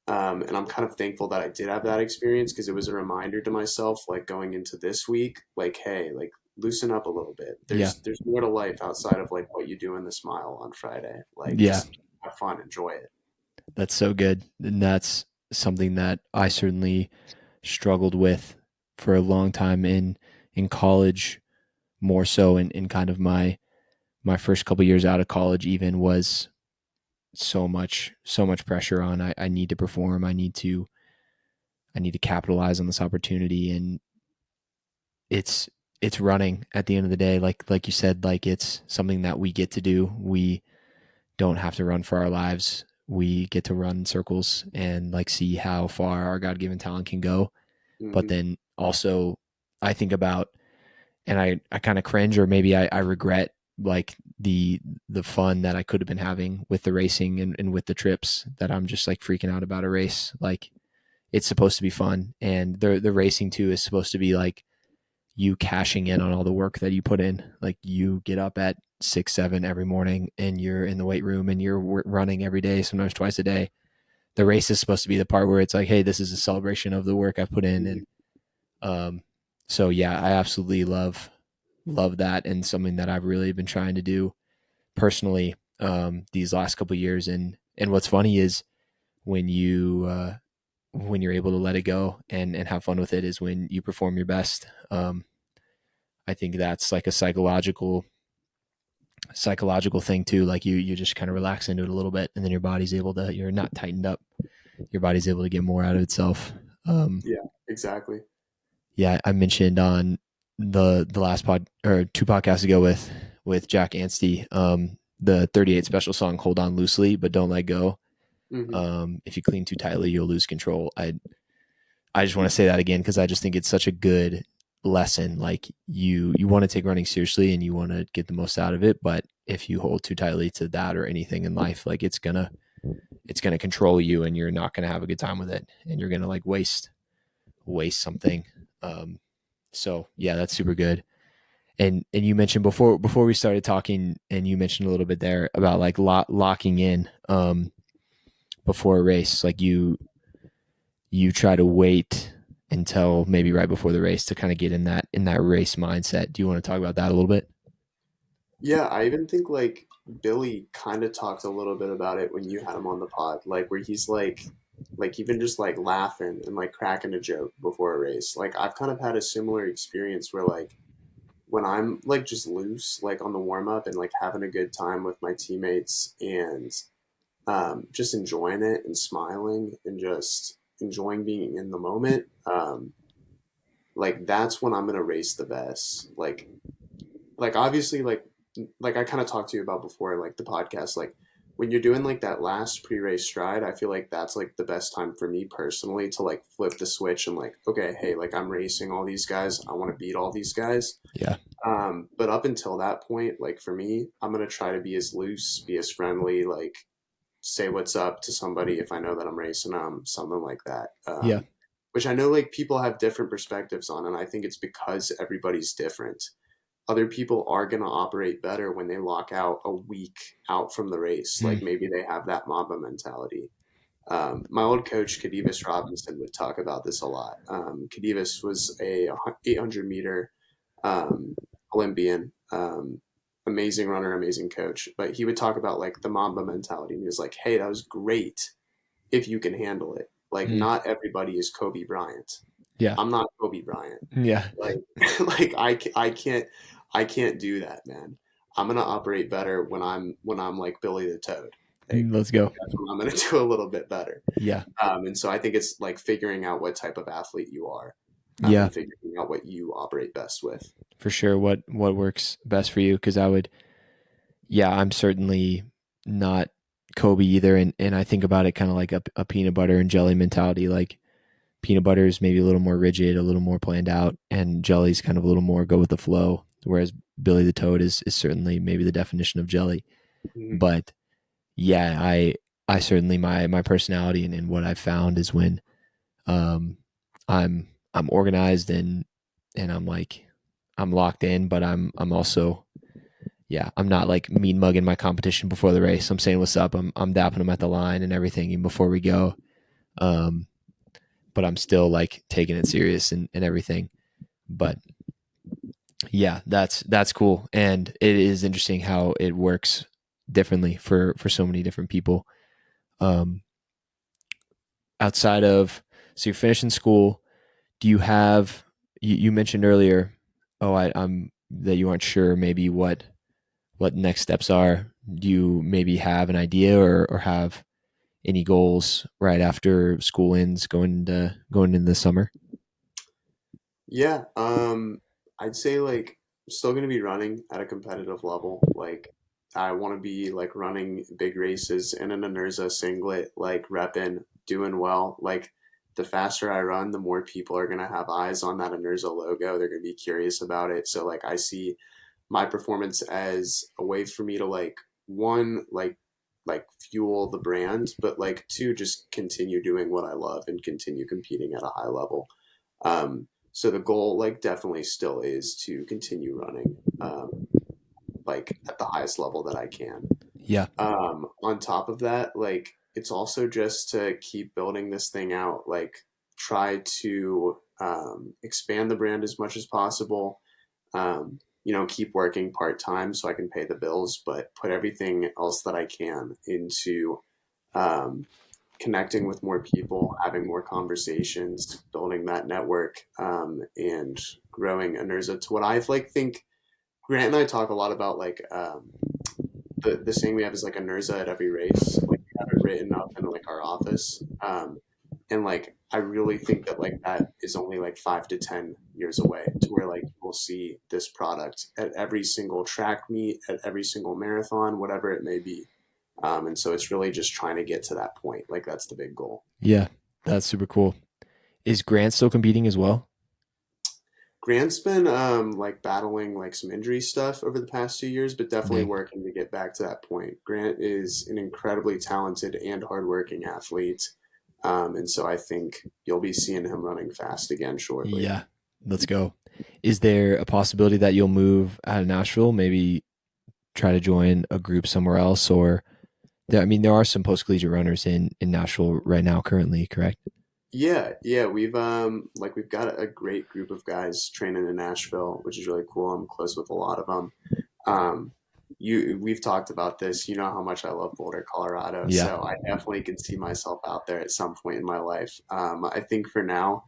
And I'm kind of thankful that I did have that experience, because it was a reminder to myself, like going into this week, like, hey, like loosen up a little bit. Yeah. There's more to life outside of like what you do in the Smile on Friday. Like Yeah. just have fun, enjoy it. That's so good. And that's something that I certainly struggled with for a long time in college, more so in kind of my first couple years out of college, even, was so much pressure on. I need to perform. I need to capitalize on this opportunity. And it's running at the end of the day. Like you said, like it's something that we get to do. We don't have to run for our lives. We get to run in circles and like see how far our God-given talent can go. But Mm-hmm. then also I think about, and I kind of cringe, or maybe I regret like the fun that I could have been having with the racing and with the trips, that I'm just like freaking out about a race. Like it's supposed to be fun, and the racing too is supposed to be like, you cashing in on all the work that you put in. Like you get up at 6, 7 every morning and you're in the weight room and you're running every day, sometimes twice a day. The race is supposed to be the part where it's like, hey, this is a celebration of the work I've put in. And so yeah, I absolutely love that, and something that I've really been trying to do personally these last couple of years. And what's funny is when you're able to let it go and have fun with it is when you perform your best. I think that's like a psychological thing too. Like you just kind of relax into it a little bit, and then your body's able to, you're not tightened up. Your body's able to get more out of itself. Yeah, exactly. Yeah, I mentioned on the last pod or 2 podcasts ago with Jack Anstey, the 38 special song, "Hold On Loosely But Don't Let Go." If you cling too tightly, you'll lose control. I just want to say that again because I just think it's such a good lesson. Like you want to take running seriously and you want to get the most out of it, but if you hold too tightly to that or anything in life, like it's gonna control you, and you're not gonna have a good time with it, and you're gonna like waste something. So yeah, that's super good. And you mentioned before we started talking, and you mentioned a little bit there about like locking in before a race. Like you try to wait until maybe right before the race to kind of get in that race mindset. Do you want to talk about that a little bit? Yeah, I even think like Billy kind of talked a little bit about it when you had him on the pod, like where he's like even just like laughing and like cracking a joke before a race. Like I've kind of had a similar experience where like when I'm like just loose, like on the warm up and like having a good time with my teammates and just enjoying it and smiling and just enjoying being in the moment. Like that's when I'm gonna race the best. Like obviously like I kind of talked to you about before, like the podcast, like when you're doing like that last pre-race stride, I feel like that's like the best time for me personally to like flip the switch and like, okay, hey, like I'm racing all these guys. I want to beat all these guys. Yeah. But up until that point, like for me, I'm gonna try to be as loose, be as friendly, like say what's up to somebody if I know that I'm racing them, something like that. Yeah. Which I know like people have different perspectives on, and I think it's because everybody's different. Other people are going to operate better when they lock out a week out from the race. Like maybe they have that Mamba mentality. My old coach, Kadivas Robinson, would talk about this a lot. Kadivas was a 800-meter Olympian, amazing runner, amazing coach. But he would talk about like the Mamba mentality. And he was like, hey, that was great if you can handle it. Like not everybody is Kobe Bryant. Yeah. I'm not Kobe Bryant. Yeah. Like, like I can't do that, man. I'm gonna operate better when I'm like Billy the Toad. Like, Let's go. that's when I'm gonna do a little bit better. Yeah. And so I think it's like figuring out what type of athlete you are, Yeah. and figuring out what you operate best with. For sure. What works best for you? Because I'm certainly not Kobe either, and I think about it kind of like a peanut butter and jelly mentality. Like peanut butter is maybe a little more rigid, a little more planned out, and jelly's kind of a little more go with the flow. Whereas Billy the Toad is certainly maybe the definition of jelly. Mm-hmm. But yeah, I certainly my personality and what I've found is when I'm organized and I'm locked in, but I'm also I'm not like mean mugging my competition before the race. I'm saying what's up. I'm dapping them at the line and everything even before we go. But I'm still like taking it serious and everything. But yeah, that's cool. And it is interesting how it works differently for so many different people. Outside of, so you're finishing school, do you have, you mentioned earlier, I'm that you aren't sure maybe what next steps are. Do you maybe have an idea or have any goals right after school ends going into the summer? Yeah, I'd say like I'm still gonna be running at a competitive level. Like I want to be like running big races in an Enerza singlet, like repping, doing well. Like the faster I run, the more people are gonna have eyes on that Enerza logo. They're gonna be curious about it. So like I see my performance as a way for me to like one like fuel the brand, but like two just continue doing what I love and continue competing at a high level. So the goal like definitely still is to continue running like at the highest level that I can. Yeah. On top of that, like it's also just to keep building this thing out, like try to expand the brand as much as possible. Keep working part time so I can pay the bills, but put everything else that I can into um, connecting with more people, having more conversations, building that network, and growing Enerza to what I like think. Grant and I talk a lot about like the saying we have is like a Nerza at every race. Like we have it written up in like our office. And like I really think that like that is only like 5 to 10 years away to where like we'll see this product at every single track meet, at every single marathon, whatever it may be. And so it's really just trying to get to that point. Like that's the big goal. Yeah. That's super cool. Is Grant still competing as well? Grant's been like battling like some injury stuff over the past 2 years, but definitely Dang. working to get back to that point. Grant is an incredibly talented and hardworking athlete, and so I think you'll be seeing him running fast again shortly. Yeah. Let's go. Is there a possibility that you'll move out of Nashville, maybe try to join a group somewhere else? Or there are some post collegiate runners in Nashville right now currently, correct? Yeah, we've got a great group of guys training in Nashville, which is really cool. I'm close with a lot of them. Um, we've talked about this. You know how much I love Boulder, Colorado. Yeah. So I definitely can see myself out there at some point in my life. I think for now,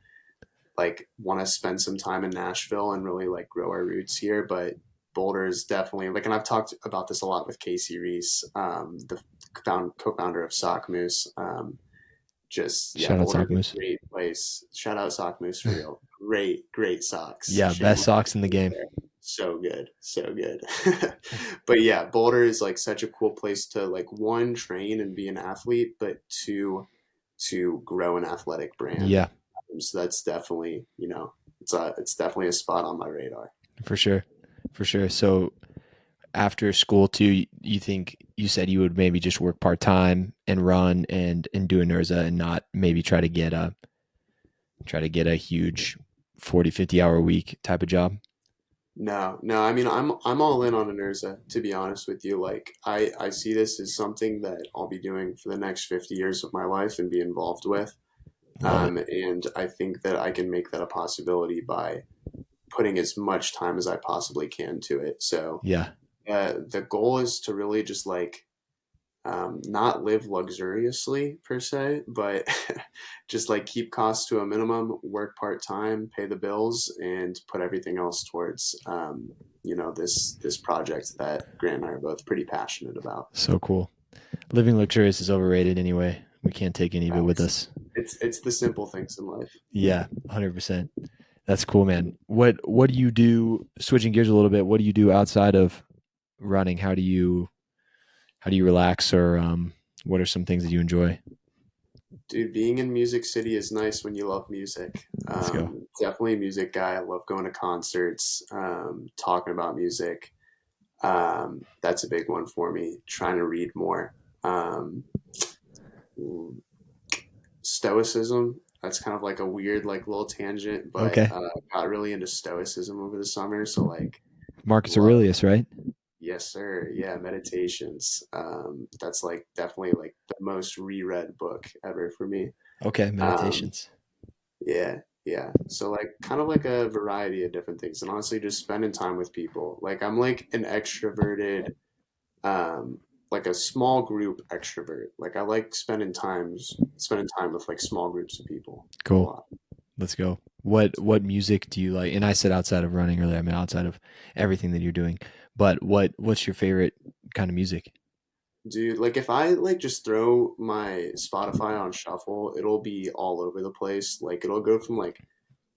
like, want to spend some time in Nashville and really like grow our roots here. But Boulder is definitely like, and I've talked about this a lot with Casey Reese, the co-founder of Sock Moose. Just yeah, Shout out Sock Boulder's Moose. a great place. Shout out Sock Moose for real. Great socks. Yeah, best socks in the game. So good, so good. But yeah, Boulder is like such a cool place to like one train and be an athlete, but two to grow an athletic brand. Yeah, So that's definitely it's definitely a spot on my radar. for sure. For sure. So after school too, you think you said you would maybe just work part time and run and do a Nerza and not maybe try to get a huge 40, 50 hour week type of job? No. I mean, I'm all in on Enerza, to be honest with you. Like, I see this as something that I'll be doing for the next 50 years of my life and be involved with. Love it. And I think that I can make that a possibility by putting as much time as I possibly can to it. So, Yeah. the goal is to really just like not live luxuriously per se, but just like keep costs to a minimum, work part time, pay the bills, and put everything else towards this project that Grant and I are both pretty passionate about. So cool. Living luxurious is overrated anyway. We can't take any of it with us. It's the simple things in life. Yeah, 100%. That's cool, man. What do you do, switching gears a little bit, what do you do outside of running? How do you relax, or what are some things that you enjoy? Dude, being in Music City is nice when you love music. Let's go. Definitely a music guy. I love going to concerts, talking about music. That's a big one for me. Trying to read more. Stoicism. That's kind of like a weird, like little tangent, but Okay. got really into Stoicism over the summer. So like, Marcus love. Aurelius, right? Yes, sir. Yeah, meditations. That's like definitely like the most reread book ever for me. Okay, Um, meditations. yeah. So like kind of like a variety of different things, and honestly, just spending time with people. Like I'm like an extroverted, um, like a small group extrovert. Like I like spending time with like small groups of people a Cool. lot. Let's go. What music do you like? And I said outside of running earlier, I mean outside of everything that you're doing. But what's your favorite kind of music? Dude, like if I like just throw my Spotify on shuffle, it'll be all over the place. Like it'll go from like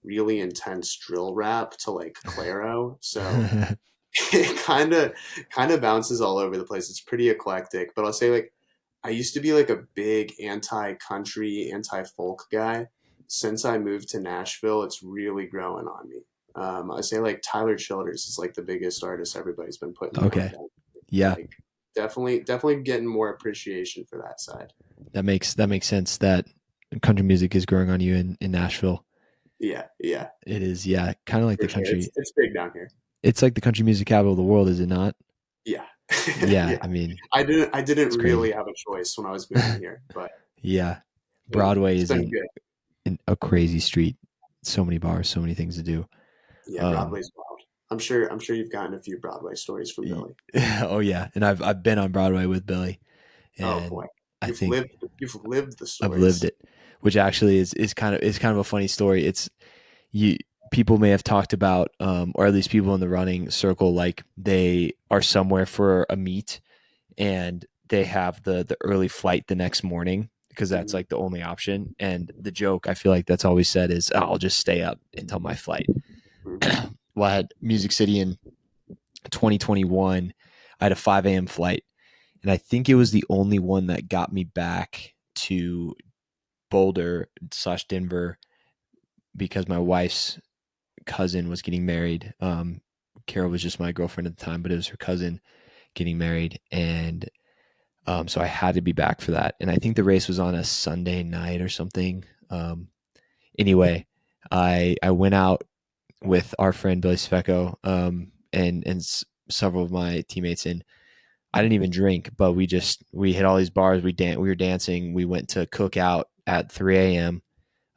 really intense drill rap to like Claro. So it kind of bounces all over the place. It's pretty eclectic, but I'll say like I used to be like a big anti-country, anti-folk guy. Since I moved to Nashville, it's really growing on me. I say like Tyler Childers is like the biggest artist everybody's been putting me on. Okay. Yeah, Like definitely getting more appreciation for that side. that makes sense that country music is growing on you in Nashville. Yeah, yeah, It is, yeah, kind of like for the sure. It's country. it's big down here. It's like the country music capital of the world, is it not? Yeah, Yeah, yeah. I mean, I didn't it's really crazy. have a choice when I was moving here, but Yeah, it, Broadway it's is been good. a crazy street. So many bars, so many things to do. Yeah, Um, Broadway's wild. I'm sure you've gotten a few Broadway stories from y- Billy. oh yeah, and I've been on Broadway with Billy, Oh and boy, I you've think lived you've lived the I've lived stories. it, which actually is kind of a funny story. It's you people may have talked about, or at least people in the running circle, like they are somewhere for a meet and they have the early flight the next morning because that's Mhm. like the only option. And the joke I feel like that's always said is, "Oh, I'll just stay up until my flight." Mhm. Well, I had Music City in 2021. I had a 5 a.m. flight, and I think it was the only one that got me back to Boulder slash Denver because my wife's cousin was getting married. Carol was just my girlfriend at the time, but it was her cousin getting married, and so I had to be back for that. And I think the race was on a Sunday night or something. Anyway, I went out with our friend Billy Svecko, and several of my teammates, and I didn't even drink, but we hit all these bars. We were dancing. We went to cookout at 3 a.m.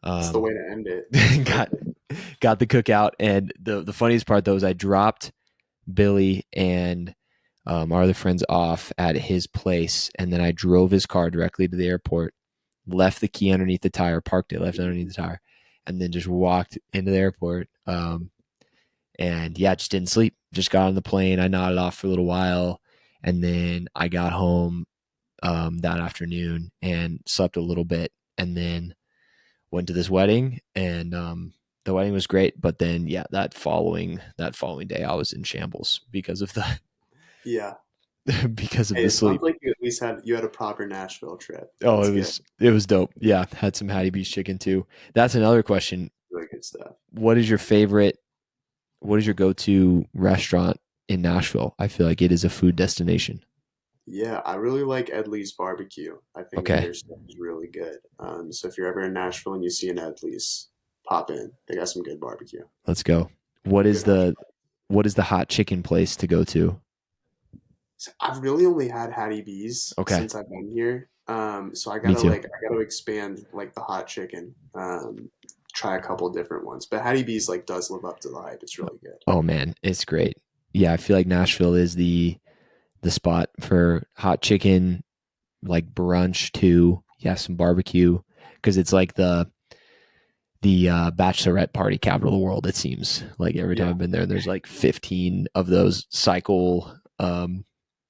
That's the Um, way to end it. That's got perfect. got the cookout, and the funniest part though is I dropped Billy and our other friends off at his place, and then I drove his car directly to the airport, left the key underneath the tire, parked it, left it underneath the tire, and then just walked into the airport. And yeah, just didn't sleep. Just got on the plane. I nodded off for a little while, and then I got home that afternoon and slept a little bit, and then went to this wedding, and the wedding was great. But then yeah, that following day, I was in shambles because of the Yeah. because of Hey, the it sounds sleep. like you at least had a proper Nashville trip. Oh, That's good. it was dope. Yeah, had some Hattie B's chicken too. That's another question. Really good stuff. What is your favorite? What is your go-to restaurant in Nashville? I feel like it is a food destination. Yeah, I really like Edley's barbecue. I think that Okay, their stuff is really good. So if you're ever in Nashville and you see an Edley's, pop in. They got some good barbecue. let's go. What is Good hash. the hot chicken place to go to? So I've really only had Hattie B's Okay, since I've been here. So I me gotta too. I gotta expand like the hot chicken. Try a couple different ones. But Hattie B's like does live up to the hype. It's really good. Oh man, it's great. Yeah, I feel like Nashville is the spot for hot chicken, like brunch too. Yeah, some barbecue because it's like the bachelorette party capital of the world. It seems like every time Yeah. I've been there, there's like 15 of those cycle.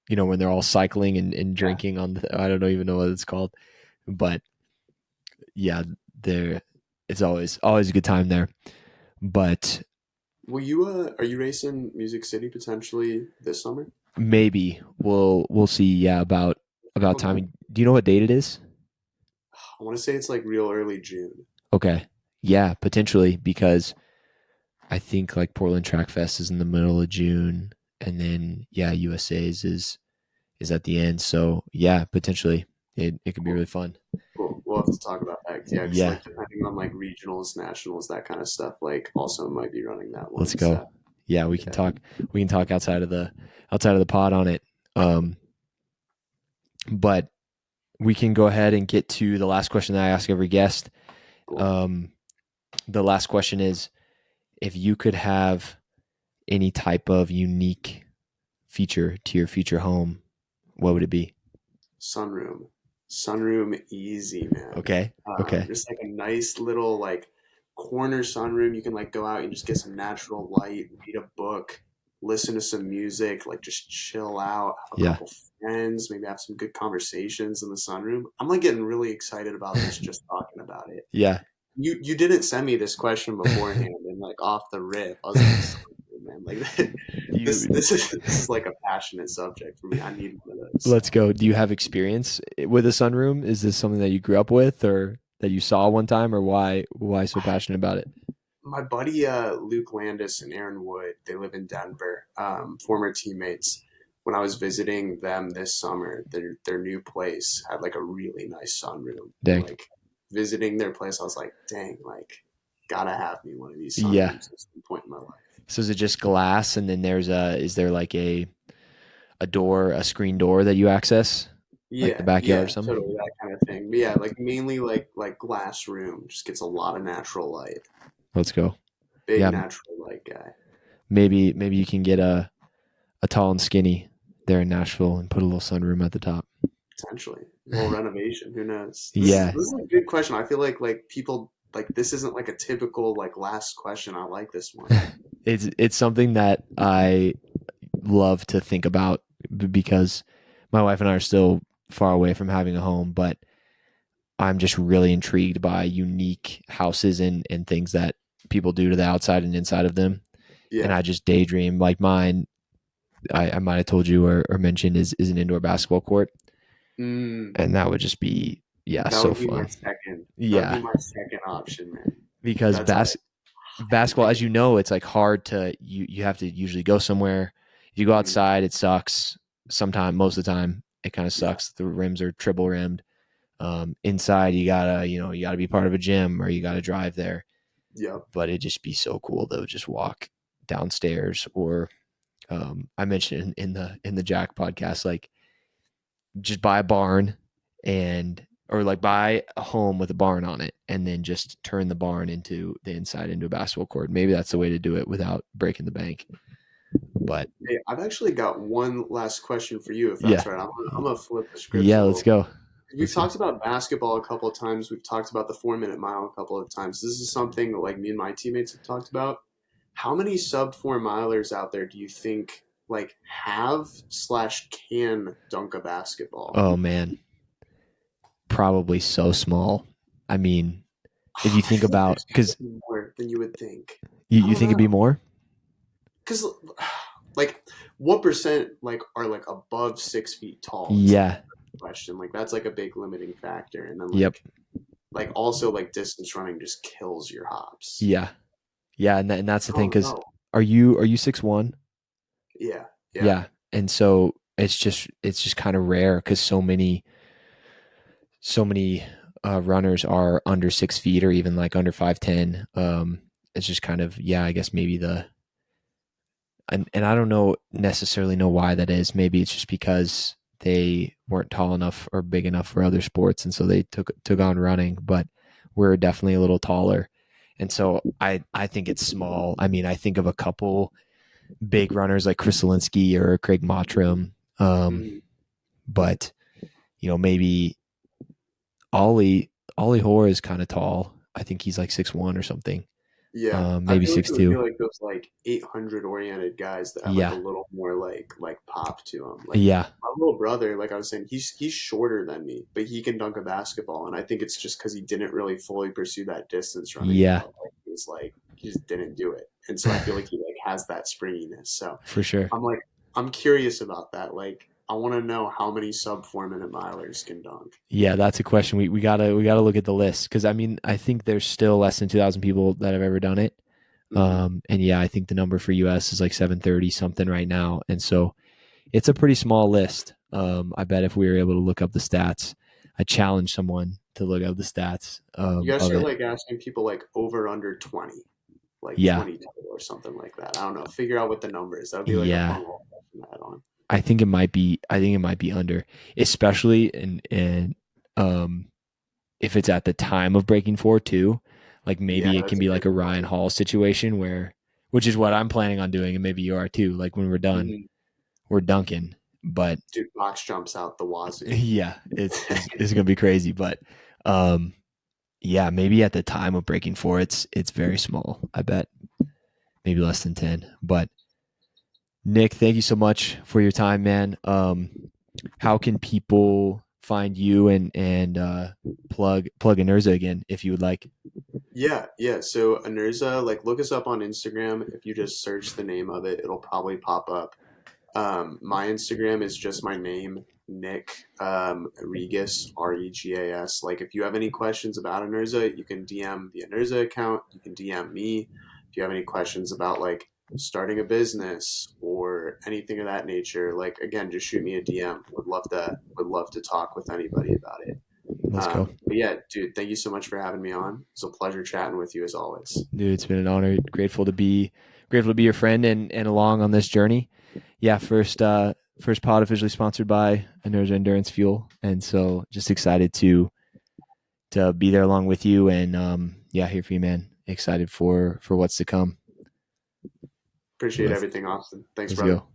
When they're all cycling and Yeah. drinking on the, I don't even know what it's called, but yeah, there it's always a good time there. But Will you are you racing Music City potentially this summer? maybe we'll see. Yeah, about Okay. timing. Do you know what date it is? I want to say it's like real early June. Okay, yeah, potentially because I think like Portland Track Fest is in the middle of June, and then yeah, USA's is at the end. So yeah, potentially it could be Cool. really fun. Cool. We'll have to talk about that. Yeah, because Yeah, like depending on like regionals, nationals, that kind of stuff, like also might be running that let's one. go. So Yeah, we can yeah. talk. We can talk outside of the pod on it. Um, but we can go ahead and get to the last question that I ask every guest. Cool. Um, the last question is, if you could have any type of unique feature to your future home, what would it be? Sunroom. Sunroom easy, man. Okay. Okay. Just like a nice little like corner sunroom. You can like go out and just get some natural light, read a book, listen to some music, like just chill out, have a Yeah. couple friends, maybe have some good conversations in the sunroom. I'm like getting really excited about this just talking about it. Yeah. You didn't send me this question beforehand and like off the rip. I was like, man, like this You this is like a passionate subject for me. I need one of those. let's go. Do you have experience with a sunroom? Is this something that you grew up with or that you saw one time, or why so passionate about it? My buddy Luke Landis and Aaron Wood, they live in Denver, former teammates. When I was visiting them this summer, their new place had like a really nice sunroom, and Dang. like visiting their place, I was like, dang, like gotta have me one of these Yeah. sunrooms at some point in my life. So is it just glass, and then is there like a door, a screen door that you access, like the Yeah, backyard or yeah, something? totally that kind of thing. But yeah, like mainly like glass room just gets a lot of natural light. Let's go. Big Yeah, natural light guy. maybe you can get a tall and skinny there in Nashville and put a little sunroom at the top. Potentially. A little renovation, who knows? Yeah, This is a good question. I feel like people like this isn't like a typical like last question. I like this one. it's something that I love to think about because my wife and I are still far away from having a home, but I'm just really intrigued by unique houses and things that people do to the outside and inside of them. And Yeah. I just daydream like mine. I might have told you or mentioned is an indoor basketball court, Mm, and that would just be that so would be my fun. second. That would be Yeah, my second option, man. because That's like highly basketball, as you recommended. know, it's like hard to you have to usually go somewhere. If you go Mm, outside, it sucks. Sometime, most of the time, it kind of yeah. sucks. The rims are triple rimmed. Inside, you gotta be part of a gym or you gotta drive there. Yep. But it'd just be so cool to just walk downstairs or I mentioned in the Jack podcast, like just buy a barn and or like buy a home with a barn on it and then just turn the barn into the inside into a basketball court. Maybe that's the way to do it without breaking the bank. But Hey, I've actually got one last question for you, if that's yeah, right. I'm gonna flip the script a yeah, little let's bit. go. We've Let's go. talked about basketball a couple of times. We've talked about the 4 minute mile a couple of times. This is something that like me and my teammates have talked about. How many sub 4 milers out there do you think like have slash can dunk a basketball? Oh man, probably so small. I mean, if you I think feel like about there's because gotta be more than you would think. I you don't think it'd be know. more. Because like what percent like are like above 6 feet tall is like Yeah. the question. Like that's like a big limiting factor. And then Yep. like also like distance running just kills your hops. Yeah. Yeah. And that's the I thing. don't Because know. are you 6'1"? Yeah, yeah, Yeah. And so it's just kind of rare because so many runners are under 6 feet or even like under 5'10". It's just kind of I guess maybe and I don't necessarily know why that is. Maybe it's just because they weren't tall enough or big enough for other sports, and so they took on running. But we're definitely a little taller, and so I think it's small. I mean, I think of a couple big runners like Chris Zielinski or Craig Mottram, mhm. but maybe Ollie Hoare is kind of tall. I think he's like 6'1" or something, Yeah. I maybe feel like six it would be two. like those like 800 oriented guys that have like a Yeah, little more like pop to them. Like yeah, my little brother, like I was saying, he's shorter than me, but he can dunk a basketball, and I think it's just because he didn't really fully pursue that distance running yeah, route. Like he's like he just didn't do it, and so I feel like he like has that springiness. So for sure. I'm like I'm curious about that. Like I want to know how many sub 4 minute milers can dunk. Yeah, that's a question. We gotta look at the list because I mean I think there's still less than 2,000 people that have ever done it. Hmm. And yeah, I think the number for US is like 730 something right now, and so it's a pretty small list. I bet if we were able to look up the stats, I challenge someone to look up the stats You gotta of start it. like asking people like over under 20. Like Yeah, 22 or something like that. I don't know. Figure out what the number is. That would be like a yeah. fun little question to add on. I think it might be. I think it might be under, especially in um if it's at the time of breaking four too. Like Yeah, maybe it can that's a be like good a Ryan point. Hall situation which is what I'm planning on doing, and maybe you are too. Like when we're done, Hmm. we're dunking. But Dude, box jumps out the wazoo. yeah, it's gonna be crazy. But um, yeah, maybe at the time of breaking four, it's very small. I bet maybe less than 10. But Nick, thank you so much for your time, man. How can people find you and plug Enerza again if you would like? Yeah, yeah. So Enerza, like look us up on Instagram. If you just search the name of it, it'll probably pop up. My Instagram is just my name, Nick Regas, Regas. Like, if you have any questions about Enerza, you can DM the Enerza account. You can DM me if you have any questions about like starting a business or anything of that nature. Like, again, just shoot me a DM. Would love to talk with anybody about it. Let's go. But yeah, dude, thank you so much for having me on. It's a pleasure chatting with you as always. Dude, it's been an honor. Grateful to be your friend and along on this journey. Yeah, first pod officially sponsored by Enerza Endurance Fuel, and so just excited to be there along with you, and here for you, man. Excited for what's to come. Appreciate everything, Austin. Thanks, let's brother. Go.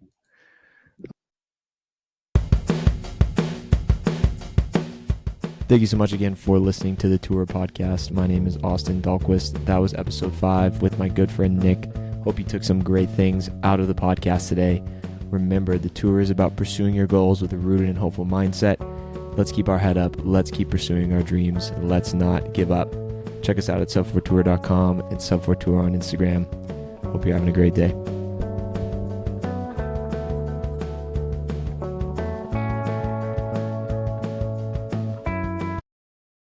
Thank you so much again for listening to the Tour Podcast. My name is Austin Dahlquist. That was episode 5 with my good friend Nick. Hope you took some great things out of the podcast today. Remember, the Tour is about pursuing your goals with a rooted and hopeful mindset. Let's keep our head up. Let's keep pursuing our dreams. Let's not give up. Check us out at sub4tour.com and sub4tour on Instagram. Hope you're having a great day.